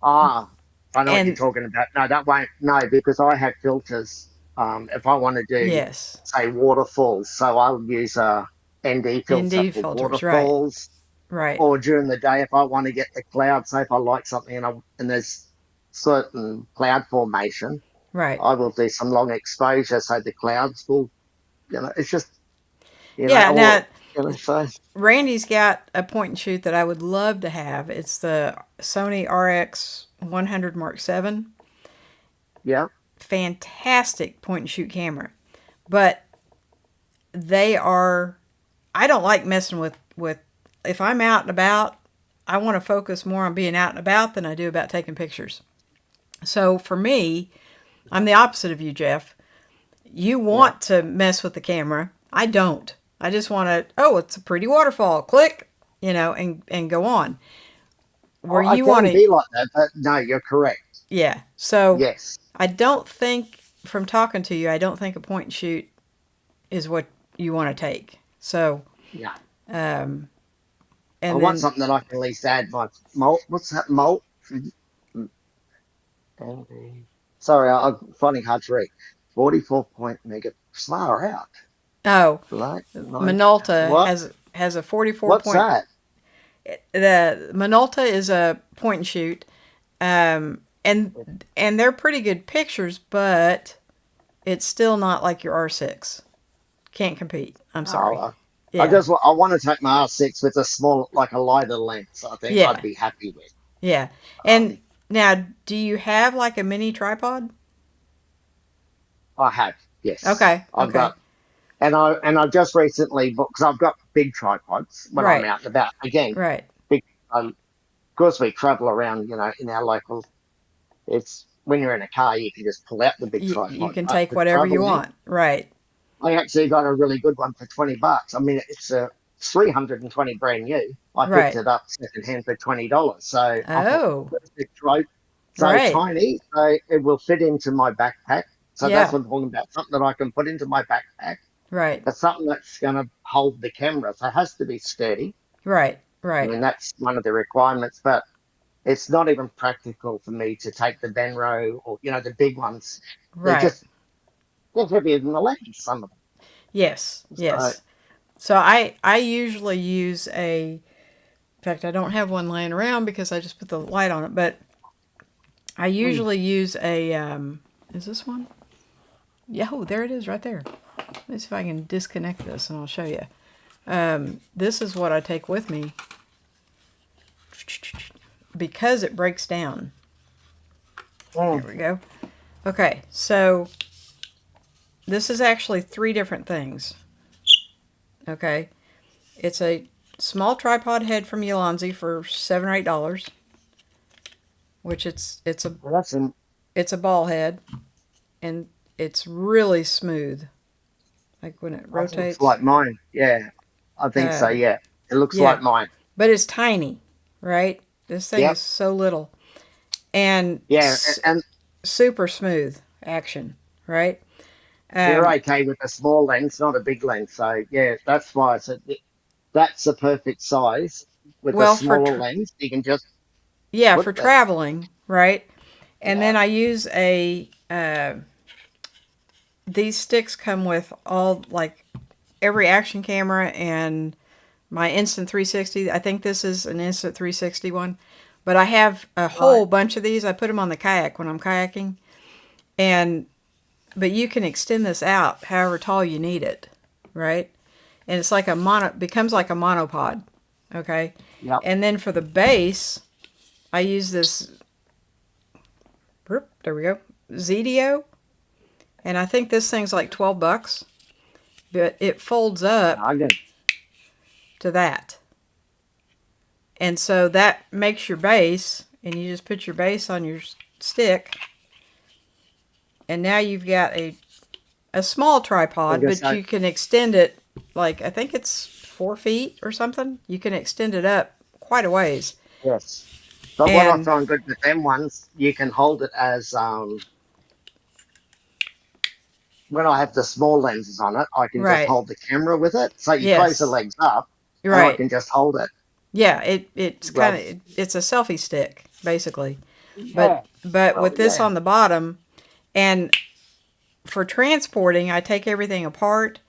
Ah, I know what you're and talking about. No, that won't. No, because I have filters. If I want to do, yes, say, waterfalls, so I'll use a ND filter ND for filters, right, waterfalls, right, or during the day if I want to get the cloud. Say if I like something and there's certain cloud formation, right. I will do some long exposure so the clouds will, it's just, Yeah, or now so Randy's got a point and shoot that I would love to have. It's the Sony RX 100 Mark 7. yeah. Fantastic point and shoot camera. But they are I don't like messing with if I'm out and about, I want to focus more on being out and about than I do about taking pictures. So for me, I'm the opposite of you, Jeff. You Yeah. want to mess with the camera. I don't. I just want to, oh, it's a pretty waterfall. Click, and go on. Where I you want can to, be like that, but no, you're correct. yeah. So Yes. I don't think, from talking to you, I don't think a point and shoot is what you want to take. So, Yeah. um, I and want then, something that I can at least add my malt. What's that malt? Sorry, I'm finding hard to read. 44 point mega. Far out. oh, Like, nine. Minolta What? has a 44 What's point. that? The Minolta is a point and shoot, and they're pretty good pictures, but it's still not like your R6. Can't compete. I'm Oh, sorry. Yeah, I want to take my R6 with a small, like a lighter lens. I think I'd yeah, be happy with. yeah. And Um, now, do you have like a mini tripod? I have, yes. Okay, I've okay, got, and I've just recently bought because I've got big tripods when I'm right, out and about. Again, right. big. Because we travel around, in our local. It's when you're in a car, you can just pull out the big You tripod. can But take for whatever you traveling, want. Right. I actually got a really good one for $20. I mean, it's a 320 brand new. I picked Right. it up secondhand for $20. So I thought, Oh, perfect rope, so right. tiny, so it will fit into my backpack. So that's Yeah. what I'm talking about. Something that I can put into my backpack. Right. But something that's going to hold the camera. So it has to be sturdy. Right. I Right. mean, that's one of the requirements. But it's not even practical for me to take the Benro or, the big ones. They're Right. just, they're heavier than the lens, some of them. Yes. So, Yes. So I usually use a. In fact, I don't have one laying around because I just put the light on it. But I mm, usually use a. Is this one? Yeah. Oh, there it is, right there. Let's see if I can disconnect this, and I'll show you. This is what I take with me because it breaks down. There mm, we go. Okay, so this is actually three different things. Okay, it's a small tripod head from Ulanzi for $7 or $8, which well, it's a ball head and it's really smooth. Like when it that looks rotates. like mine. Yeah, I think so. Uh, Yeah, it looks yeah, like mine. but it's tiny, right? This thing Yep. is so little and Yeah, and super smooth action, right? you're Um, okay with a small lens, not a big lens. So yeah, that's why I said that's the perfect size with a well, smaller lens. You can just yeah, put for that. traveling, right? And then Yeah. I use a. These sticks come with all like every action camera and my Instant 360. I think this is an Instant 360 one, but I have a Right. whole bunch of these. I put them on the kayak when I'm kayaking, and but you can extend this out however tall you need it, right? And it's like a becomes like a monopod, okay? Yep. And then for the base, I use this. There we go. ZDO, and I think this thing's like $12, but it folds up I can. to that. And so that makes your base, and you just put your base on your stick, and now you've got a small I tripod, guess but I. you can extend it like I think it's 4 feet or something. You can extend it up quite a ways. Yes. But what I And find good with them ones, you can hold it as when I have the small lenses on it, I can just right, hold the camera with it. So you close the yes, legs up, you're and I right. can just hold it. Yeah, it's kind Rather, of it's a selfie stick basically, yeah. but Well, with this yeah. on the bottom, and for transporting, I take everything apart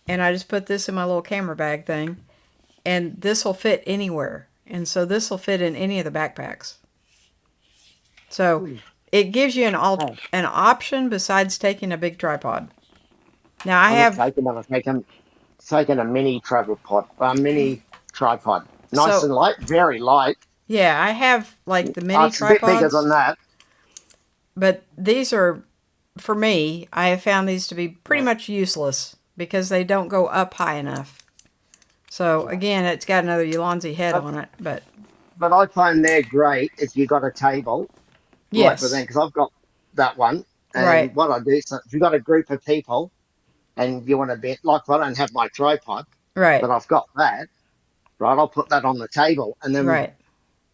and I just put this in my little camera bag thing, and this will fit anywhere. And so this will fit in any of the backpacks. So Hmm. it gives you Oh, an option besides taking a big tripod. Now I I'm not have taking one. I'm taking a mini travel pod, a mini tripod. Nice so and light, very light. yeah, I have like the mini It's a bit bigger tripods, than that. but these are for me, I have found these to be pretty Yeah. much useless because they don't go up high enough. So Yeah. again, it's got another Ulanzi head But on it, but but I find they're great if you got a table like with them yes, because I've got that one. right, And what I do, so if you've got a group of people and you want to be like, I don't have my tripod, right, but I've got that. Right, I'll put that on the table, and then right,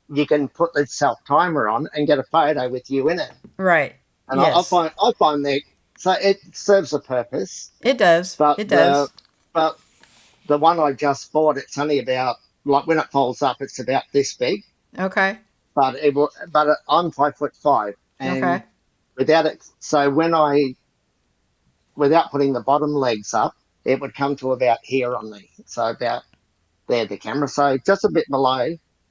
you can put the self timer on and get a photo with you in it. right. And Yes, I find that so it serves a purpose. it does. But It the does. but the one I just bought, it's only about like when it folds up, it's about this big. Okay. But it will. But I'm 5'5", and Okay. without it, so when I without putting the bottom legs up, it would come to about here on me. So about there, the camera. So just a bit below.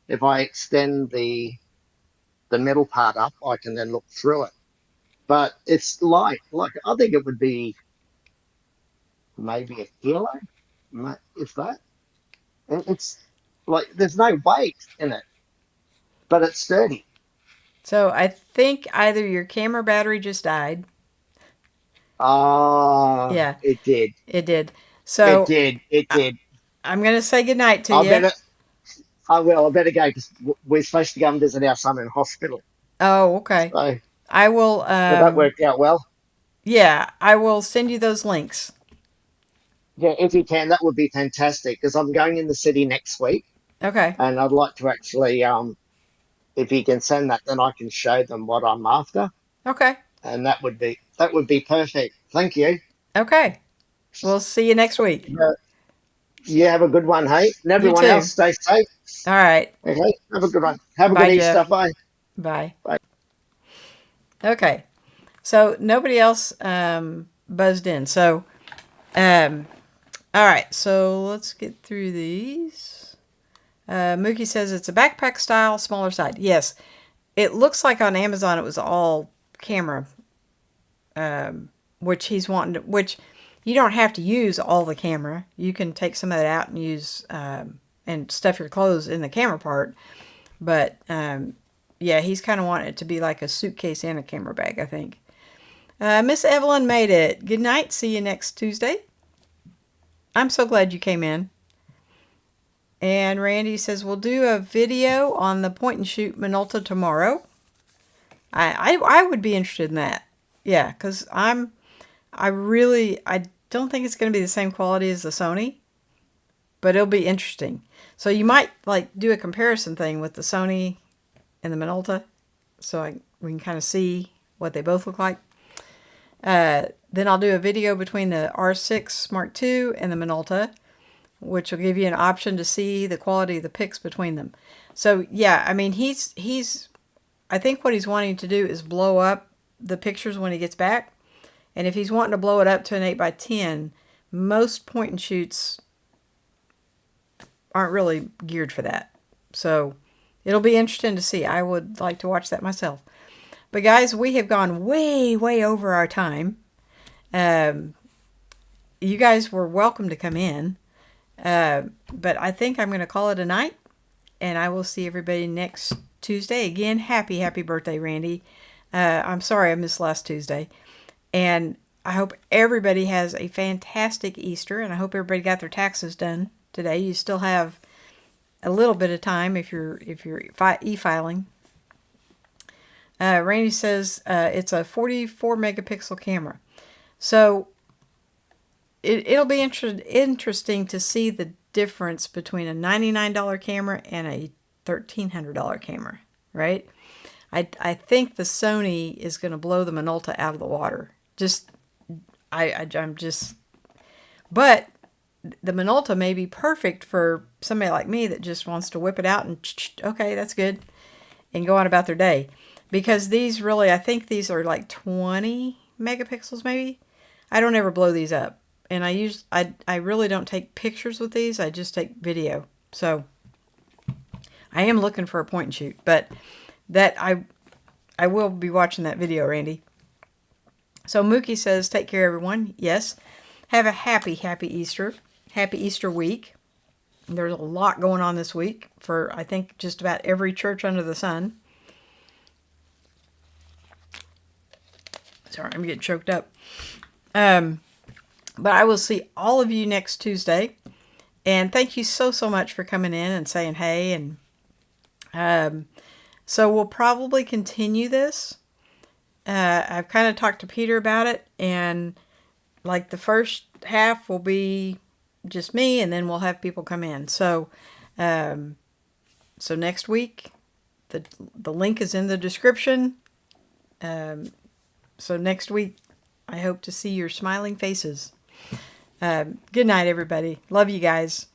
If I extend the middle part up, I can then look through it. But it's light. Like I think it would be maybe a kilo, if that. It's like there's no weight in it, but it's sturdy. So I think either your camera battery just died. Ah, Yeah, it did. it did. It So did. It I, did. I'm going to say goodnight to I you. better. I will. I better go because we're supposed to go and visit our son in hospital. Oh, okay. So, I will, so that worked out well. yeah, I will send you those links. Yeah, if you can, that would be fantastic because I'm going in the city next week, Okay. and I'd like to actually, if you can send that, then I can show them what I'm after, Okay. and that would be that would be perfect. Thank you. Okay. We'll see you next week. You have a good one, hey? And You everyone else, too. stay safe. All right. Okay, have a good one. Have a good Bye, Easter. Jeff. Bye. Bye. Bye. Okay. So nobody else buzzed in. So, um, all right. So let's get through these. Mookie says it's a backpack style, smaller side. Yes. It looks like on Amazon it was all camera, which he's wanting to, which you don't have to use all the camera. You can take some of that out and use and stuff your clothes in the camera part. But yeah, he's kind of wanting it to be like a suitcase and a camera bag, I think. Miss Evelyn made it. Good night. See you next Tuesday. I'm so glad you came in. And Randy says we'll do a video on the point and shoot Minolta tomorrow. I would be interested in that. Yeah, because I don't think it's going to be the same quality as the Sony, but it'll be interesting. So you might like do a comparison thing with the Sony and the Minolta, so we can kind of see what they both look like. Then I'll do a video between the R6 Mark II and the Minolta, which will give you an option to see the quality of the pics between them. So yeah, I mean I think what he's wanting to do is blow up the pictures when he gets back. And if he's wanting to blow it up to an 8x10, most point and shoots aren't really geared for that. So it'll be interesting to see. I would like to watch that myself. But guys, we have gone way, way over our time. You guys were welcome to come in. But I think I'm going to call it a night. And I will see everybody next Tuesday. Again, happy birthday, Randy. I'm sorry I missed last Tuesday. And I hope everybody has a fantastic Easter. And I hope everybody got their taxes done today. You still have a little bit of time if you're e-filing. Randy says it's a 44 megapixel camera. So it'll be interesting to see the difference between a $99 camera and a $1,300 camera, right? I think the Sony is going to blow the Minolta out of the water. But the Minolta may be perfect for somebody like me that just wants to whip it out and okay, that's good, and go on about their day. Because these really, I think these are like 20 megapixels maybe. I don't ever blow these up. And I really don't take pictures with these. I just take video. So I am looking for a point and shoot, but that I will be watching that video, Randy. So Mookie says, take care, everyone. Yes. Have a happy Easter. Happy Easter week. There's a lot going on this week for, I think, just about every church under the sun. Sorry, I'm getting choked up. But I will see all of you next Tuesday. And thank you so much for coming in and saying hey. And so we'll probably continue this. I've kind of talked to Peter about it. And like the first half will be just me. And then we'll have people come in. So next week, the link is in the description. So next week, I hope to see your smiling faces. Good night, everybody. Love you guys.